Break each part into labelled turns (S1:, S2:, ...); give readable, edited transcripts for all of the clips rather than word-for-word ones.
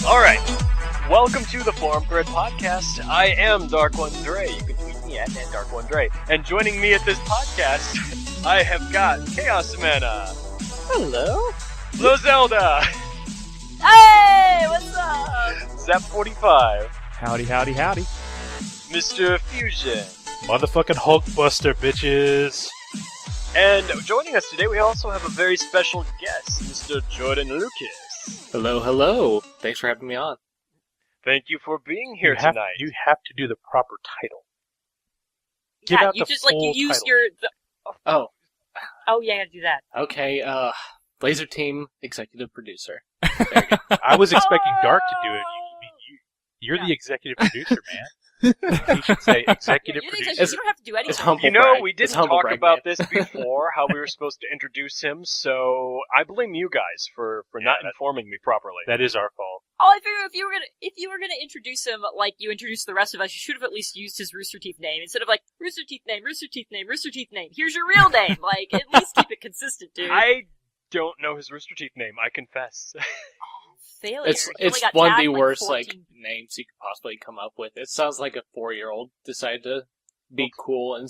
S1: Alright, welcome to the Forum Thread Podcast. I am Dark One Dre. You can tweet me at Dark1Dre. And joining me at this podcast, I have got Chaos Mana.
S2: Hello.
S1: Zelda.
S3: Hey, what's up?
S1: Zap45.
S2: Howdy, howdy, howdy.
S1: Mr. Fusion.
S4: Motherfucking Hulkbuster, bitches.
S1: And joining us today, we also have a very special guest, Mr. Jordan Lucas.
S5: Hello, hello. Thanks for having me on.
S1: Thank you for being here tonight.
S4: You have to do the proper title. Give
S3: Yeah,
S4: out
S3: you
S4: the
S3: just like you
S4: full
S3: use
S4: title.
S3: your.
S5: Oh,
S3: Oh yeah, I gotta do that.
S5: okay. Lazer Team executive producer.
S4: I was expecting Dark to do it. You're the executive producer, man. You should say executive
S3: You're the
S4: producer.
S3: executive, you don't have to do anything.
S5: It's humble
S1: You know,
S5: brag.
S1: we
S5: It's
S1: didn't
S5: humble
S1: talk
S5: brag,
S1: about
S5: man.
S1: this before, how we were supposed to introduce him, so I blame you guys for not informing me properly.
S4: That is our fault.
S3: Oh, I figure if you were gonna introduce him like you introduced the rest of us, you should have at least used his Rooster Teeth name instead of like Rooster Teeth name, Rooster Teeth name, Rooster Teeth name. Here's your real name. Like at least keep it consistent, dude.
S1: I don't know his Rooster Teeth name, I confess.
S3: Failure.
S5: It's
S3: You only got
S5: one of
S3: tagged,
S5: the
S3: like,
S5: worst
S3: 14.
S5: names you could possibly come up with. It sounds like a 4-year-old decided to be cool, and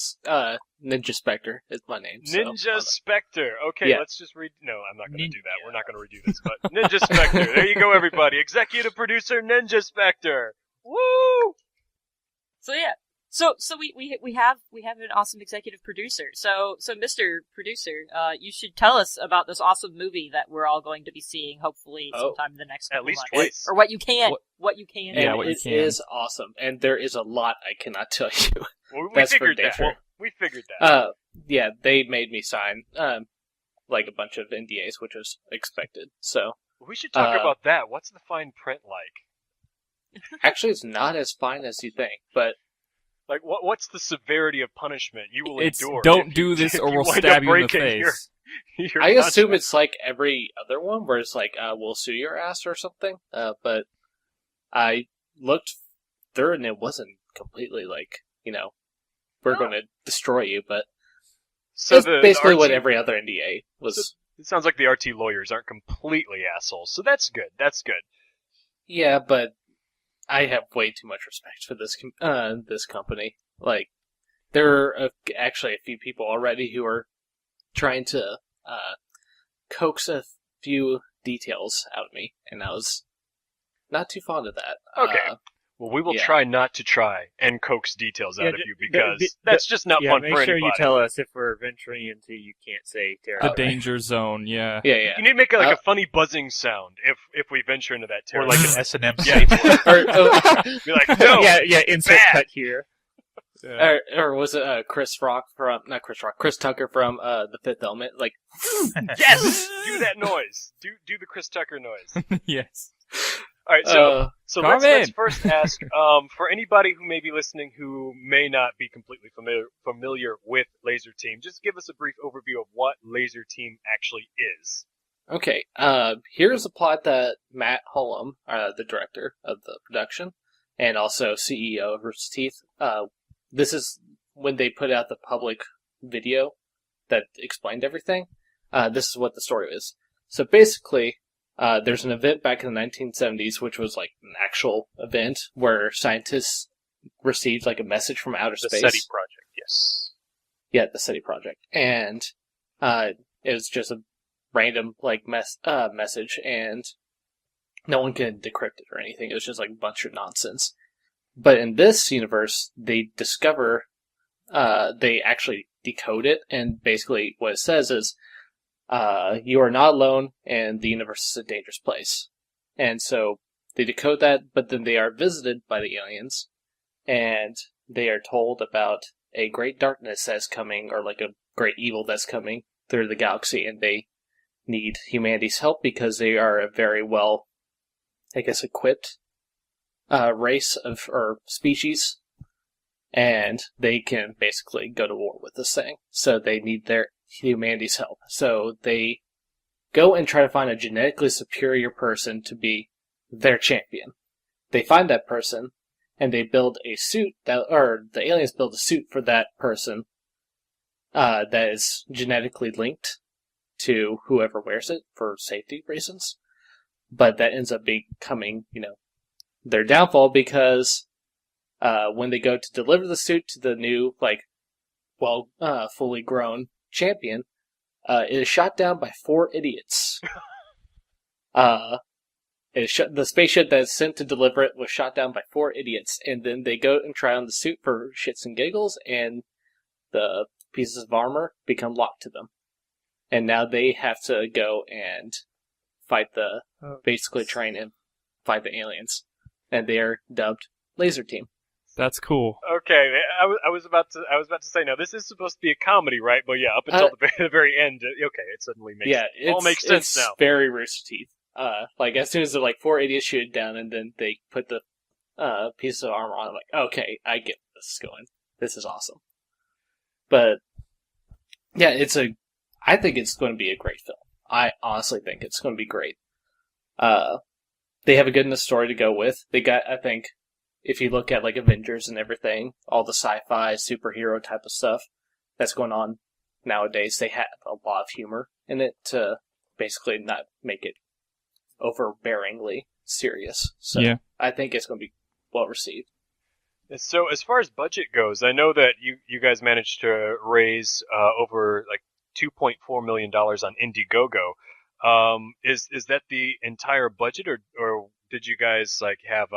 S5: Ninja Spectre is my name.
S1: Ninja Spectre. Okay,
S5: Yeah.
S1: let's just read. No, I'm not going to do that. We're not going to redo this, but Ninja Spectre. There you go, everybody. Executive producer Ninja Spectre. Woo!
S3: So yeah. So we have an awesome executive producer. So Mr. Producer, you should tell us about this awesome movie that we're all going to be seeing hopefully sometime in the next
S1: At
S3: couple
S1: least
S3: months.
S1: twice.
S3: Or what you can. What you can.
S5: And
S2: Yeah, what you
S5: it
S2: can.
S5: is awesome, and there is a lot I cannot tell you.
S1: We
S5: That's for
S1: figured that.
S5: damn sure.
S1: We figured that.
S5: Yeah, they made me sign like a bunch of NDAs, which was expected. So
S1: We should talk about that. What's the fine print like?
S5: actually, it's not as fine as you think, but.
S1: Like, what's the severity of punishment you will
S2: It's
S1: endure?
S2: don't
S1: if
S2: do
S1: you-
S2: this
S1: if
S2: or
S1: you
S2: we'll
S1: wind
S2: stab
S1: up
S2: you in the
S1: breaking
S2: face.
S1: your
S5: I assume
S1: contract?
S5: it's like every other one, where it's like, we'll sue your ass or something. But I looked through and it wasn't completely like, we're going to destroy you, but
S1: So
S5: it's
S1: the
S5: basically
S1: RT
S5: what every other NDA was.
S1: It sounds like the RT lawyers aren't completely assholes, so that's good. That's good.
S5: Yeah, but I have way too much respect for this company. Like, there are actually a few people already who are trying to coax a few details out of me, and I was not too fond of that.
S1: Okay. Well, we will
S5: yeah.
S1: try not to try and coax details out of you because
S6: the-
S1: that's just not fun
S6: make
S1: for
S6: sure
S1: anybody.
S6: you tell us if we're venturing into you can't say
S2: The
S6: territory.
S2: danger zone, yeah.
S5: Yeah.
S1: You need to make like a funny buzzing sound if we venture into that
S4: Or
S1: territory.
S4: like an S&M
S1: Yeah.
S4: site.
S1: Be like, no,
S6: yeah, insert
S1: bad.
S6: cut here.
S5: or was it Chris Tucker from The Fifth Element? Like,
S1: yes, do that noise. Do the Chris Tucker noise.
S2: Yes.
S1: All right, so let's
S2: Carmen.
S1: first ask for anybody who may be listening who may not be completely familiar with Lazer Team, just give us a brief overview of what Lazer Team actually is.
S5: okay, here's a plot that Matt Hullum, the director of the production, and also CEO of Rooster Teeth, this is when they put out the public video that explained everything. This is what the story is. So basically, there's an event back in the 1970s, which was like an actual event where scientists received like a message from outer
S4: The
S5: space.
S4: SETI project, yes.
S5: Yeah, the SETI project, and it was just a random like message, and no one could decrypt it or anything. It was just like a bunch of nonsense. But in this universe, they discover they actually decode it, and basically what it says is, you are not alone, and the universe is a dangerous place. And so they decode that, but then they are visited by the aliens, and they are told about a great darkness that's coming, or like a great evil that's coming through the galaxy, and they need humanity's help because they are a very well, I guess, equipped race or species, and they can basically go to war with this thing. So they need their humanity's help. So they go and try to find a genetically superior person to be their champion. they find that person, and they build a suit or the aliens build a suit for that person that is genetically linked to whoever wears it for safety reasons. But that ends up becoming, their downfall because when they go to deliver the suit to the new, fully grown champion, it is shot down by 4 idiots. The spaceship that is sent to deliver it was shot down by 4 idiots, and then they go and try on the suit for shits and giggles, and the pieces of armor become locked to them. And now they have to go and fight basically trying to fight the aliens. And they are dubbed Lazer Team.
S2: That's cool.
S1: Okay, I was about to say, now this is supposed to be a comedy, right? But yeah, up until the very end, okay, it suddenly makes sense now.
S5: It's very Rooster Teeth. As soon as the 4 idiots shoot it down, and then they put the piece of armor on, I'm like, okay, I get where this is going. This is awesome. But yeah, I think it's going to be a great film. I honestly think it's going to be great. They have a good enough story to go with. They got, I think, if you look at Avengers and everything, all the sci-fi superhero type of stuff that's going on nowadays, they have a lot of humor in it to basically not make it overbearingly serious. So yeah. I think it's going to be well received.
S1: So as far as budget goes, I know that you guys managed to raise over $2.4 million on Indiegogo. Is that the entire budget, or did you guys have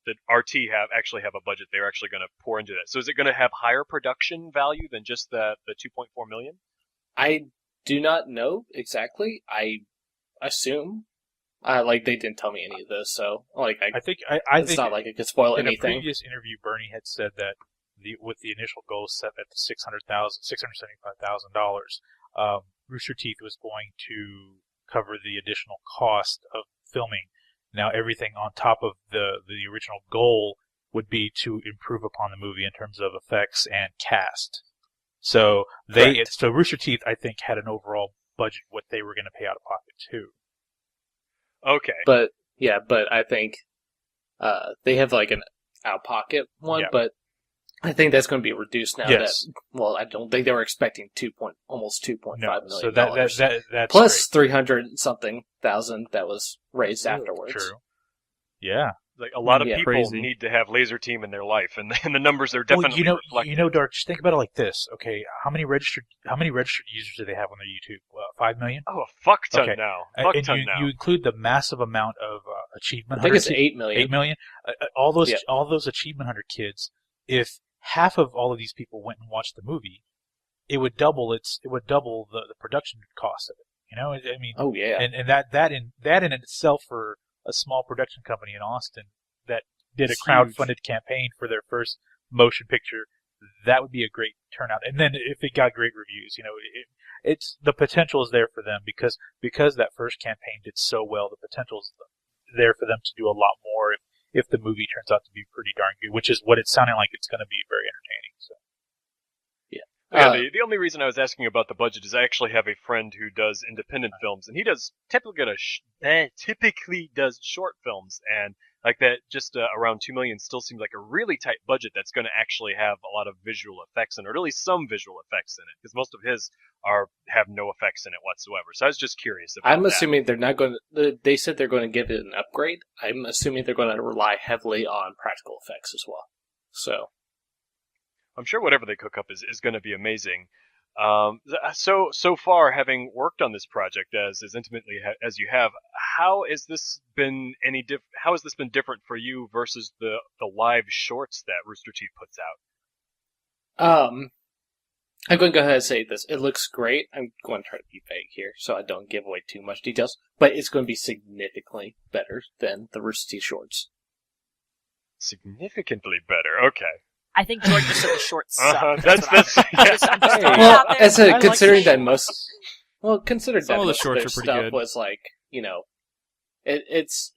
S1: did RT actually have a budget they're actually going to pour into that? So is it going to have higher production value than just the 2.4 million?
S5: I do not know exactly. I assume. They didn't tell me any of this, so I think it's not like it could spoil anything.
S4: In a previous interview, Bernie had said that with the initial goal set at $675,000, Rooster Teeth was going to cover the additional cost of filming. Now, everything on top of the original goal would be to improve upon the movie in terms of effects and cast. So Rooster Teeth, I think, had an overall budget what they were going to pay out of pocket too.
S1: Okay.
S5: But I think they have an out-pocket one, but I think that's going to be reduced now.
S4: Yes.
S5: I don't think they were expecting almost $2.5 million.
S4: So that's
S5: plus 300-something thousand that was raised afterwards.
S4: True. Yeah.
S1: A lot of people need to have Lazer Team in their life, and the numbers are definitely reflected.
S4: Dark, just think about it like this. Okay, how many registered users do they have on their YouTube? 5 million?
S1: Oh, a fuck ton now.
S4: You include the massive amount of achievement.
S5: I think it's 8 million.
S4: 8 million. All those achievement hunter kids. If half of all of these people went and watched the movie, it would double the production cost of it. I mean.
S5: Oh yeah.
S4: And that in itself for a small production company in Austin that did a crowd-funded campaign for their first motion picture, that would be a great turnout. And then if it got great reviews, it's the potential is there for them because that first campaign did so well. The potential is there for them to do a lot more if the movie turns out to be pretty darn good, which is what it's sounding like it's going to be. Very entertaining. So.
S1: The only reason I was asking about the budget is I actually have a friend who does independent films, and he does typically does short films, and that just around $2 million still seems like a really tight budget that's going to actually have a lot of visual effects in it, or at least some visual effects in it, because most of his have no effects in it whatsoever. So I was just curious about that.
S5: Assuming they're not going to. They said they're going to give it an upgrade. I'm assuming they're going to rely heavily on practical effects as well. So.
S1: I'm sure whatever they cook up is going to be amazing. So far, having worked on this project as intimately as you have, how has this been different for you versus the live shorts that Rooster Teeth puts out?
S5: I'm going to go ahead and say this. It looks great. I'm going to try to be vague here so I don't give away too much details, but it's going to be significantly better than the Rooster Teeth shorts.
S1: Significantly better. Okay.
S3: I think George just said the shorts suck.
S5: Considering that most, considered
S2: some
S5: that
S2: of the
S5: most
S2: shorts
S5: of
S2: are
S5: their
S2: pretty
S5: stuff
S2: good.
S5: was it's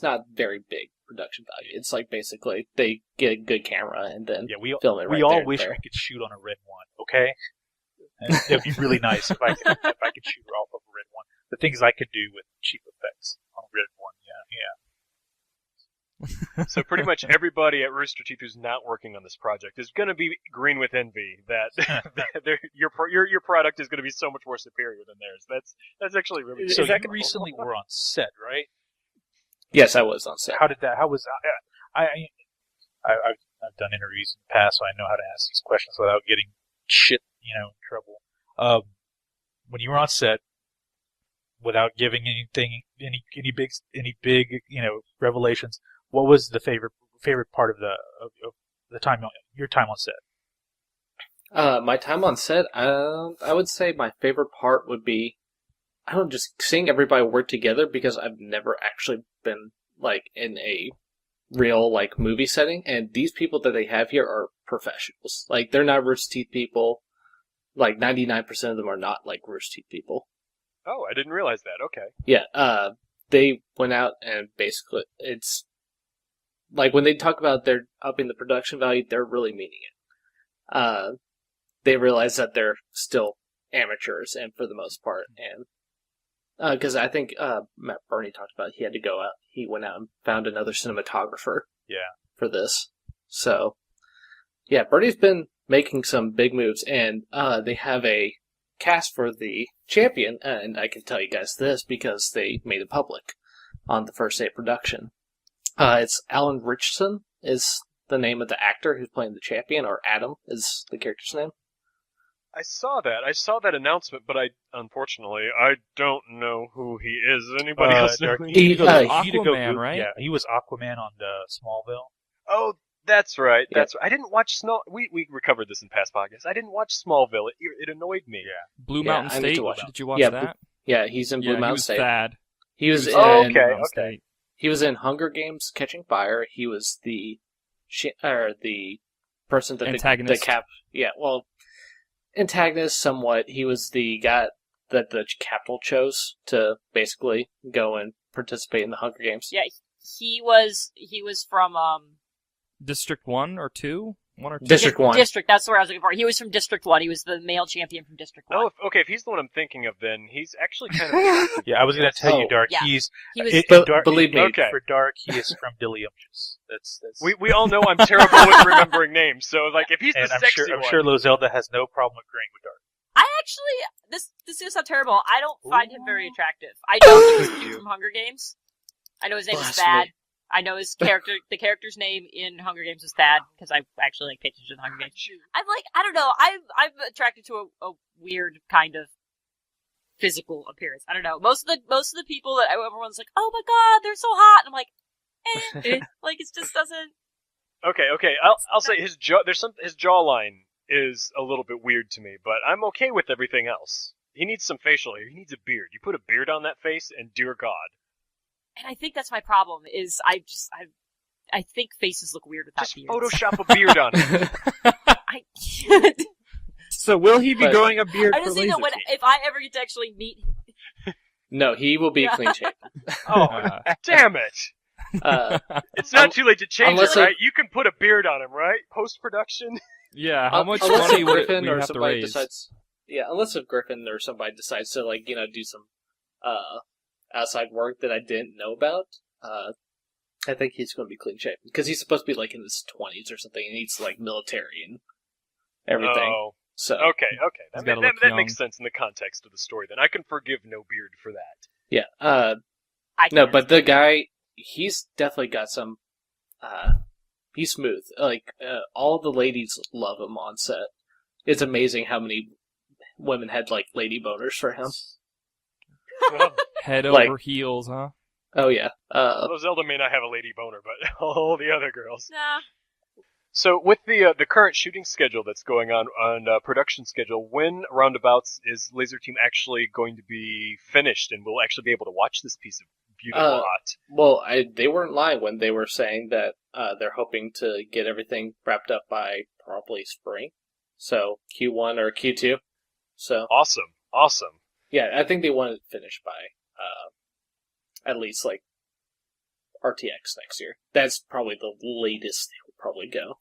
S5: not very big production value. It's basically they get a good camera and then film it. We
S4: all wish we could shoot on a red one. Okay, it'd be really nice if I could shoot off of a red one. The things I could do with cheap effects on a red one.
S1: So pretty much everybody at Rooster Teeth who's not working on this project is going to be green with envy that your product is going to be so much more superior than theirs. That's actually really
S4: So
S1: good.
S4: you recently were on set, right?
S5: Yes, I was on set.
S4: How did that? How was I've done interviews in the past, so I know how to ask these questions without getting shit, in trouble. When you were on set, without giving any big, revelations, what was the favorite part of the time, your time on set?
S5: My time on set, I would say my favorite part would be, just seeing everybody work together, because I've never actually been, in a real, movie setting, and these people that they have here are professionals. They're not Rooster Teeth people. 99% of them are not, Rooster Teeth people.
S1: Oh, I didn't realize that. Okay.
S5: Yeah, they went out and basically, it's, when they talk about they're upping the production value, they're really meaning it. They realize that they're still amateurs, and for the most part, and because I think Matt Bernie talked about he had to go out. He went out and found another cinematographer.
S4: Yeah.
S5: For this, so yeah, Bernie's been making some big moves, and they have a cast for the champion, and I can tell you guys this because they made it public on the first day of production. It's Alan Richardson is the name of the actor who's playing the champion, or Adam is the character's name.
S1: I saw that announcement, but unfortunately, I don't know who he is. Anybody else know who he is?
S2: Aquaman, right?
S4: Yeah, he was Aquaman on the Smallville.
S1: Oh, that's right.
S5: Yeah.
S1: That's right. I didn't watch We recovered this in past podcasts. I didn't watch Smallville. It annoyed me.
S4: Yeah.
S2: Blue
S5: Yeah,
S2: Mountain
S5: I need
S2: State.
S5: to watch
S2: Did you watch
S5: Yeah,
S2: that?
S5: Yeah, he's in Blue
S2: Yeah, he
S5: Mountain
S2: was
S5: State.
S2: Thad.
S5: He was in.
S1: Oh, okay,
S2: Blue Mountain
S1: okay.
S2: State.
S5: He was in Hunger Games: Catching Fire. He was the person that
S2: Antagonist.
S5: Antagonist somewhat. He was the guy that the Capitol chose to basically go and participate in the Hunger Games.
S3: Yeah, he was from
S2: District 1 or 2? 1 or 2?
S5: District 1.
S3: District, that's where I was looking for. He was from District 1. He was the male champion from District 1.
S1: Oh, okay. If he's the one I'm thinking of, then he's actually kind of.
S4: Yeah, I was going to tell you, Dark.
S3: Yeah.
S4: He
S3: was.
S5: Believe me.
S1: Okay.
S4: For Dark, he is from Dilliumchus. That's.
S1: We all know I'm terrible with remembering names, so if he's
S4: And
S1: the
S4: I'm
S1: sexy
S4: sure
S1: one.
S4: Lozelda has no problem agreeing with Dark.
S3: I actually, this is gonna sound terrible. I don't find him very attractive. I know he was cute from Hunger Games. I know his name is
S5: Blasphemy.
S3: Thad. I know the character's name in Hunger Games is Thad, because I actually paid attention to the Hunger Games. I don't know, I'm attracted to a weird kind of physical appearance. I don't know. Most of the people that everyone's like, oh my god, they're so hot, and I'm like, it just doesn't.
S1: Okay. I'll say his jawline is a little bit weird to me, but I'm okay with everything else. He needs some facial hair. He needs a beard. You put a beard on that face, and dear God.
S3: And I think that's my problem. Is I think faces look weird without
S1: Just
S3: beards.
S1: Photoshop a beard on it.
S6: So will he be
S5: But-
S6: growing a beard
S3: I
S6: for
S3: just think that
S6: Lazer Team?
S3: if I ever get to actually meet him,
S5: No, he will be clean shaven.
S1: Oh, damn it! It's not too late to change
S5: unless
S1: it, right? You can put a beard on him, right? Post-production?
S2: Yeah, how much
S5: unless
S2: money
S5: if
S2: would
S5: Griffin
S2: we
S5: or
S2: have to
S5: somebody
S2: raise?
S5: decides. Yeah, unless if Griffin or somebody decides to do some outside work that I didn't know about. I think he's going to be clean shaven because he's supposed to be in his 20s or something, and he's military and everything.
S1: Oh,
S5: So
S1: okay.
S2: He's
S1: That,
S2: gotta
S1: that,
S2: look
S1: that
S2: young.
S1: makes sense in the context of the story. Then I can forgive no beard for that.
S5: yeah,
S3: I
S5: no,
S3: can't.
S5: but the guy, he's definitely got some. He's smooth. All the ladies love him on set. It's amazing how many women had lady boners for him.
S2: Head
S5: Like-
S2: over heels, huh?
S5: Oh yeah.
S1: Although Zelda may not have a lady boner, but all the other girls.
S3: Nah.
S1: So with the current shooting schedule that's going on production schedule, when roundabouts is Lazer Team actually going to be finished, and we'll actually be able to watch this piece of beautiful art?
S5: Well, they weren't lying when they were saying that they're hoping to get everything wrapped up by probably spring. So Q1 or Q2. So
S1: Awesome.
S5: yeah, I think they want it finished by at least RTX next year. That's probably the latest they will probably go.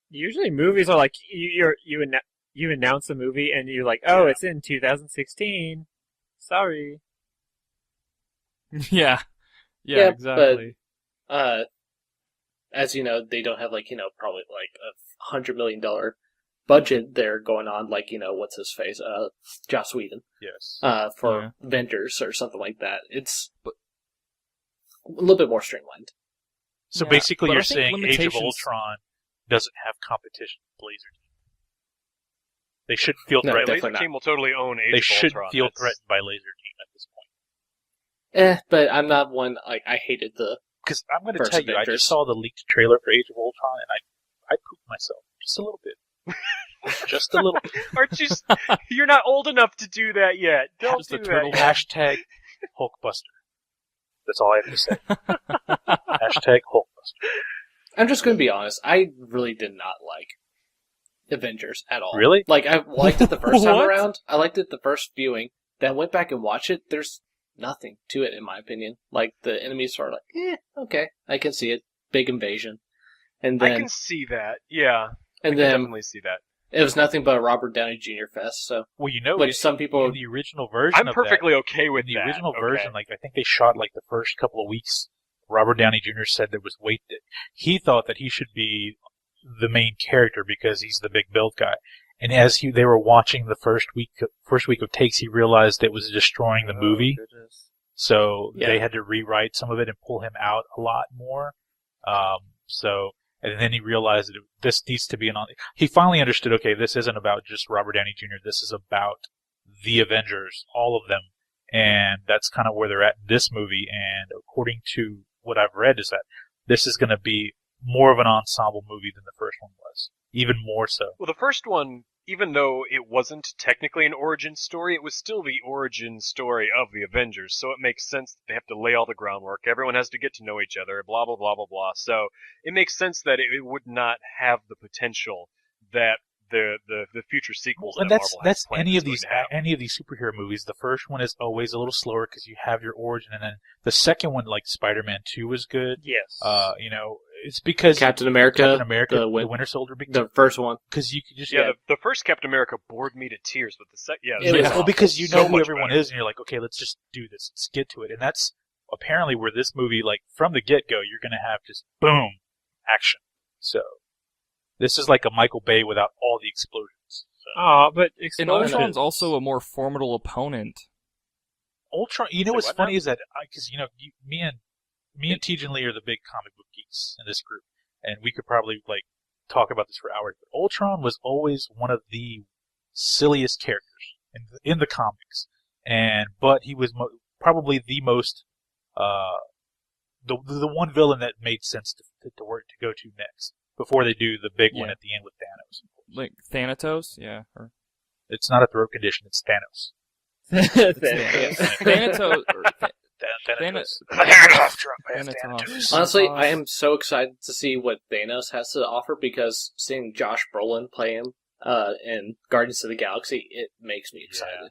S6: Usually movies are you announce a movie and you're like, oh,
S1: Yeah.
S6: it's in 2016. Sorry.
S2: Yeah.
S5: Yeah,
S2: exactly.
S5: as you know, they don't have probably like $100 million budget there going on, like what's his face, Joss Whedon,
S4: Yes.
S5: for Avengers or something like that. It's a little bit more streamlined.
S4: So
S2: Yeah,
S4: basically,
S2: but
S4: you're
S2: I think
S4: saying Age of
S2: limitations-
S4: Ultron doesn't have competition with Lazer Team. They shouldn't feel
S5: No,
S4: threatened.
S5: definitely
S1: Lazer
S5: not.
S1: Team will totally own Age
S4: They
S1: of
S4: shouldn't
S1: Ultron.
S4: feel
S1: That's-
S4: threatened by Lazer Team at this point.
S5: But I'm not one. Like, I hated the.
S4: Because I'm going to
S5: First
S4: tell you, I
S5: Avengers.
S4: just saw the leaked trailer for Age of Ultron, and I pooped myself just a little bit. Just a little.
S1: Aren't you? You're not old enough to do that yet. Don't
S2: Just the
S1: do
S2: turtle
S1: that.
S4: Hashtag Hulkbuster. That's all I have to say. Hashtag Hulkbuster.
S5: I'm just going to be honest. I really did not like Avengers at all.
S4: Really?
S5: Like, I liked it the first time
S2: What?
S5: around. I liked it the first viewing. Then I went back and watched it. There's nothing to it, in my opinion. Like, the enemies are like, okay, I can see it. Big invasion. And
S1: I
S5: then,
S1: can see that. Yeah, I
S5: and
S1: can
S5: then
S1: definitely see that.
S5: it was nothing but a Robert Downey Jr. fest. So,
S4: Well, you know,
S5: which some people,
S4: in the original version
S1: I'm
S4: of
S1: perfectly okay with
S4: in the
S1: that.
S4: original
S1: okay.
S4: version, like I think they shot like the first couple of weeks. Robert Downey Jr. said there was weight that he thought that he should be the main character because he's the big build guy. And as they were watching the first week of takes, he realized it was destroying the movie. So
S5: Yeah.
S4: they had to rewrite some of it and pull him out a lot more. And then he realized that this needs to be he finally understood, okay, this isn't about just Robert Downey Jr. This is about the Avengers, all of them. And that's kind of where they're at in this movie. And according to what I've read is that this is going to be more of an ensemble movie than the first one was. Even more so.
S1: Well, the first one, even though it wasn't technically an origin story, it was still the origin story of the Avengers, so it makes sense that they have to lay all the groundwork. Everyone has to get to know each other, blah, blah, blah, blah, blah. So it makes sense that it would not have the potential that the future sequels
S4: And
S1: that
S4: that's
S1: Marvel has planned
S4: any
S1: is
S4: of
S1: going
S4: these
S1: to have.
S4: any of these superhero movies. The first one is always a little slower because you have your origin, and then the second one, like Spider-Man 2, was good.
S6: Yes.
S4: It's because
S5: Captain America,
S4: the Winter Soldier,
S5: the first one.
S4: because you could just
S1: Yeah, the first Captain America bored me to tears, but the second,
S5: It was
S4: well, because you
S1: so
S4: know who
S1: much
S4: everyone
S1: better.
S4: is, and you're like, okay, let's just do this. Let's get to it. And that's apparently where this movie, like, from the get-go, you're going to have just, boom, action. So, this is like a Michael Bay without all the explosions. So.
S6: Aw, but
S2: And
S6: explosions.
S2: Ultron's also a more formidable opponent.
S4: Ultron, you know
S1: Say
S4: what's
S1: what
S4: funny
S1: now?
S4: is that, because, me and Tej and Lee are the big comic book geeks in this group, and we could probably, like, talk about this for hours, but Ultron was always one of the silliest characters in the comics, but he was probably the most, the one villain that made sense to go to next, before they do the big one
S2: Yeah.
S4: at the end with Thanos.
S2: Like Thanatos, yeah. Or
S4: It's not a throat condition, it's Thanos.
S2: Thanatos.
S4: Thanatos.
S2: Thanatos.
S5: Honestly, I am so excited to see what Thanos has to offer because seeing Josh Brolin play him in Guardians of the Galaxy, it makes me excited.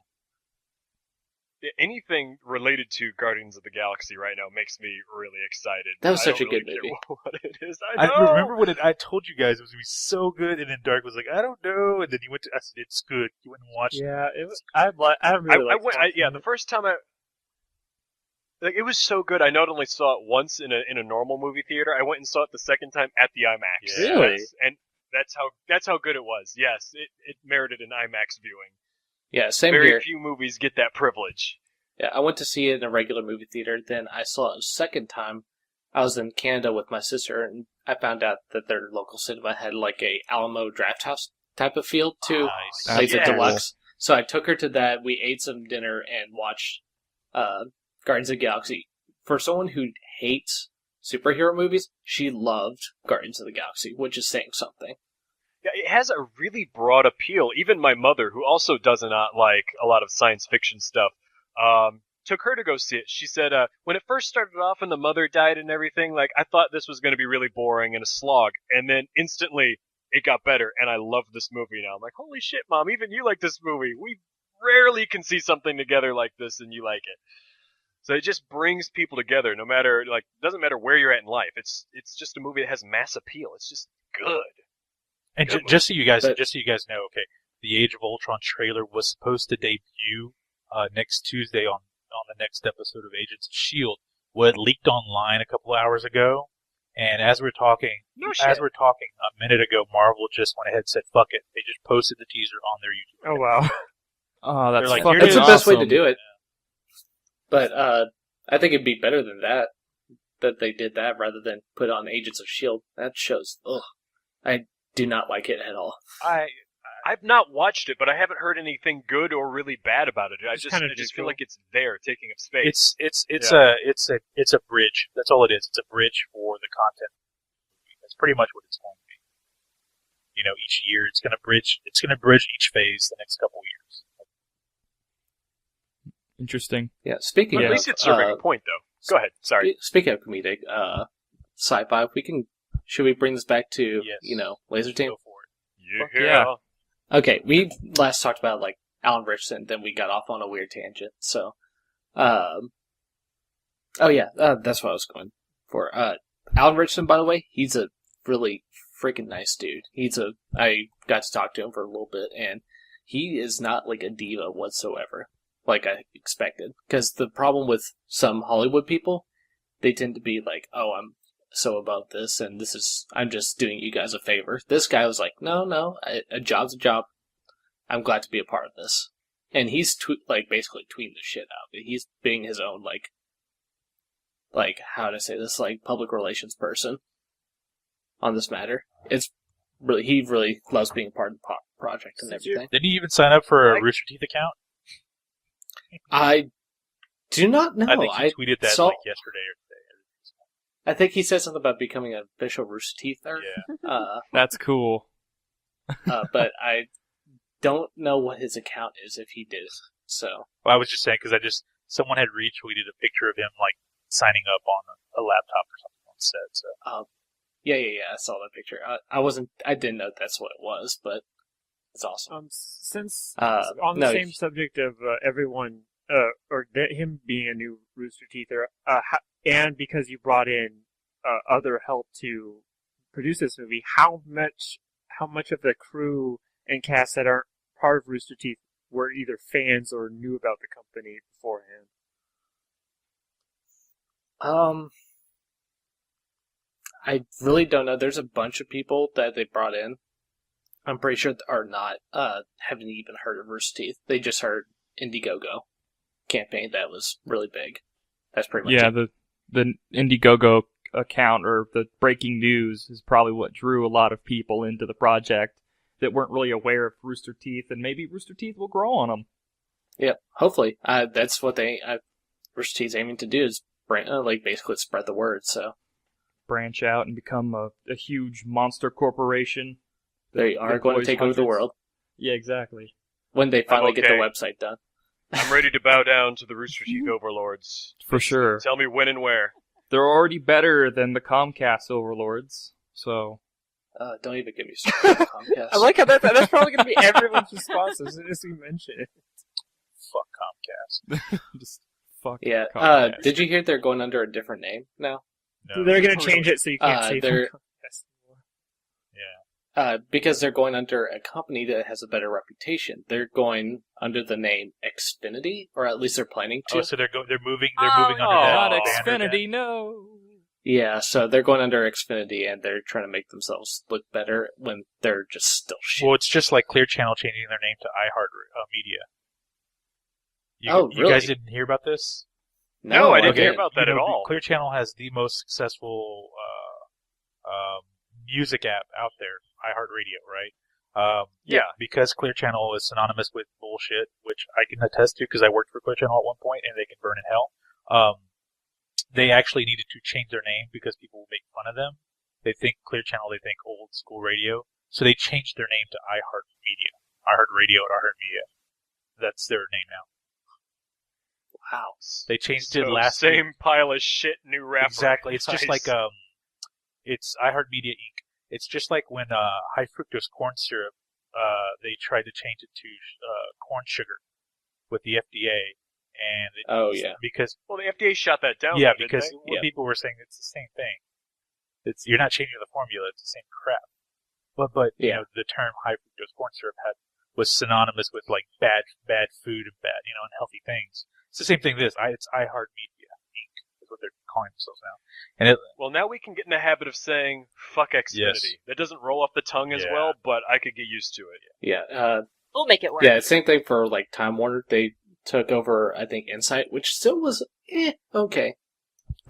S1: Anything related to Guardians of the Galaxy right now makes me really excited.
S5: That was
S1: I
S5: such
S1: don't
S5: a good
S1: really care
S5: movie.
S1: What it is,
S4: I
S1: know.
S4: remember when I told you guys it was going to be so good, and then Dark was like, I don't know, and then you went to, I said, it's good. You went and watched it.
S6: Yeah, it was. I really
S1: I
S6: liked
S1: went, the first time it was so good. I not only saw it once in a normal movie theater, I went and saw it the second time at the IMAX.
S6: Yeah. Really?
S1: And that's how good it was. Yes, it merited an IMAX viewing.
S5: Yeah, same
S1: Very
S5: here.
S1: few movies get that privilege.
S5: Yeah, I went to see it in a regular movie theater. Then I saw it a second time. I was in Canada with my sister, and I found out that their local cinema had like a Alamo Draft House type of feel too.
S4: Nice.
S5: Like the
S1: Yes.
S5: deluxe. So I took her to that. We ate some dinner and watched Guardians of the Galaxy. For someone who hates superhero movies, she loved Guardians of the Galaxy, which is saying something.
S1: Yeah, it has a really broad appeal. Even my mother, who also does not like a lot of science fiction stuff, took her to go see it. She said, when it first started off and the mother died and everything, like, I thought this was going to be really boring and a slog. And then instantly it got better, and I love this movie now. I'm like, holy shit, Mom, even you like this movie. We rarely can see something together like this and you like it. So it just brings people together, no matter, like, doesn't matter where you're at in life. It's just a movie that has mass appeal. It's just good.
S4: And
S1: Good
S4: just so you guys,
S5: But-
S4: know, okay, the Age of Ultron trailer was supposed to debut next Tuesday on the next episode of Agents of S.H.I.E.L.D., Well, it leaked online a couple of hours ago, and as we're talking, a minute ago, Marvel just went ahead and said, "Fuck it." They just posted the teaser on their YouTube.
S6: Oh wow.
S2: Oh, that's
S4: They're like,
S2: fucking
S4: "Here it
S5: That's
S4: is."
S5: the best way to
S2: awesome.
S5: do it. But I think it'd be better than that they did that rather than put on Agents of S.H.I.E.L.D. That shows, I do not like it at all.
S1: I've not watched it, but I haven't heard anything good or really bad about it. I
S6: It's
S1: just
S6: kinda
S1: feel
S6: neutral.
S1: like it's there, taking up space.
S4: It's a bridge. That's all it is. It's a bridge for the content. That's pretty much what it's going to be. You know, each year it's going to bridge each phase the next couple of years.
S2: Interesting.
S5: Yeah, speaking
S1: But at
S5: of...
S1: least it's serving a point, though. Go ahead. Sorry.
S5: Speaking of comedic, sci-fi, should we bring this back to,
S4: Yes.
S5: Lazer Team?
S4: Go for it.
S2: Yeah.
S5: Okay, we last talked about, Alan Richardson, then we got off on a weird tangent, so... that's what I was going for. Alan Richardson, by the way, he's a really freaking nice dude. I got to talk to him for a little bit, and he is not, a diva whatsoever, like I expected. Because the problem with some Hollywood people, they tend to be like, oh, I'm so above this, and I'm just doing you guys a favor. This guy was like, no, a job's a job. I'm glad to be a part of this. And he's basically tweeting the shit out. He's being his own how to say this, public relations person on this matter. He really loves being part of the project and everything.
S4: Did he even sign up for a Rooster Teeth account?
S5: I do not know.
S4: I think he tweeted that yesterday or today.
S5: I think he said something about becoming an official Rooster Teether.
S4: Yeah.
S2: That's cool.
S5: But I don't know what his account is if he did. So
S4: Well, I was just saying because someone had retweeted a picture of him signing up on a laptop or something on set. So
S5: yeah, I saw that picture. I didn't know that's what it was, but it's awesome.
S6: Since on the
S5: no,
S6: same subject of everyone him being a new Rooster Teether, and because you brought in other help to produce this movie, how much of the crew and cast that aren't part of Rooster Teeth were either fans or knew about the company beforehand?
S5: I really don't know. There's a bunch of people that they brought in. I'm pretty sure are not haven't even heard of Rooster Teeth. They just heard Indiegogo campaign that was really big. That's pretty much it.
S2: the Indiegogo account or the breaking news is probably what drew a lot of people into the project that weren't really aware of Rooster Teeth, and maybe Rooster Teeth will grow on them.
S5: Yeah, hopefully. That's what Rooster Teeth's aiming to do is basically spread the word. So
S2: Branch out and become a huge monster corporation.
S5: they are going to take over the world
S2: Yeah, exactly.
S5: when they finally get the
S1: okay.
S5: website done.
S1: I'm ready to bow down to the Rooster Teeth overlords.
S2: For sure.
S1: Tell me when and where.
S2: They're already better than the Comcast overlords, so...
S5: Don't even get me started on Comcast.
S6: I like how that's probably going to be everyone's response as soon as we mention it.
S4: fuck Comcast.
S2: Just fuck
S5: Yeah.
S2: Comcast.
S5: Did you hear they're going under a different name now?
S4: No.
S6: They're going to change it so you can't say
S5: they're-
S6: Comcast anymore.
S4: Yeah.
S5: Because they're going under a company that has a better reputation. They're going under the name Xfinity, or at least they're planning to.
S4: Oh, so they're moving under
S2: not
S4: that banner
S2: Xfinity, no!
S5: Yeah, so they're going under Xfinity, and they're trying to make themselves look better when they're just still shit.
S4: Well, it's just like Clear Channel changing their name to iHeart Media. You
S5: Really?
S4: guys didn't hear about this?
S1: No, I didn't
S5: okay.
S1: hear about that at all.
S4: Clear Channel has the most successful music app out there, iHeartRadio, right?
S1: Yeah.
S4: Because Clear Channel is synonymous with bullshit, which I can attest to because I worked for Clear Channel at one point, and they can burn in hell. They actually needed to change their name because people will make fun of them. They think Clear Channel, they think old school radio. So they changed their name to iHeartRadio and iHeartMedia. That's their name now.
S5: Wow.
S4: They changed
S1: So
S4: it last
S1: same pile of shit, new rapper.
S4: Exactly. It's just
S1: Nice.
S4: like it's iHeartMedia Inc. It's just like when high fructose corn syrup they tried to change it to corn sugar with the FDA, and because
S1: Well, the FDA shot that down.
S4: yeah,
S1: though, didn't
S4: because
S1: they?
S4: people were saying it's the same thing. You're not changing the formula; it's the same crap. But you know, the term high fructose corn syrup was synonymous with like bad food and bad unhealthy things. It's the same thing. It's iHeartMedia Inc. is what they're calling themselves now. And
S1: Well, now we can get in the habit of saying "fuck Xfinity."
S4: Yes.
S1: That doesn't roll off the tongue as
S4: Yeah.
S1: well, but I could get used to it.
S5: Yeah,
S3: We'll make it work.
S5: yeah. Same thing for like Time Warner. They took over, I think, Insight, which still was okay.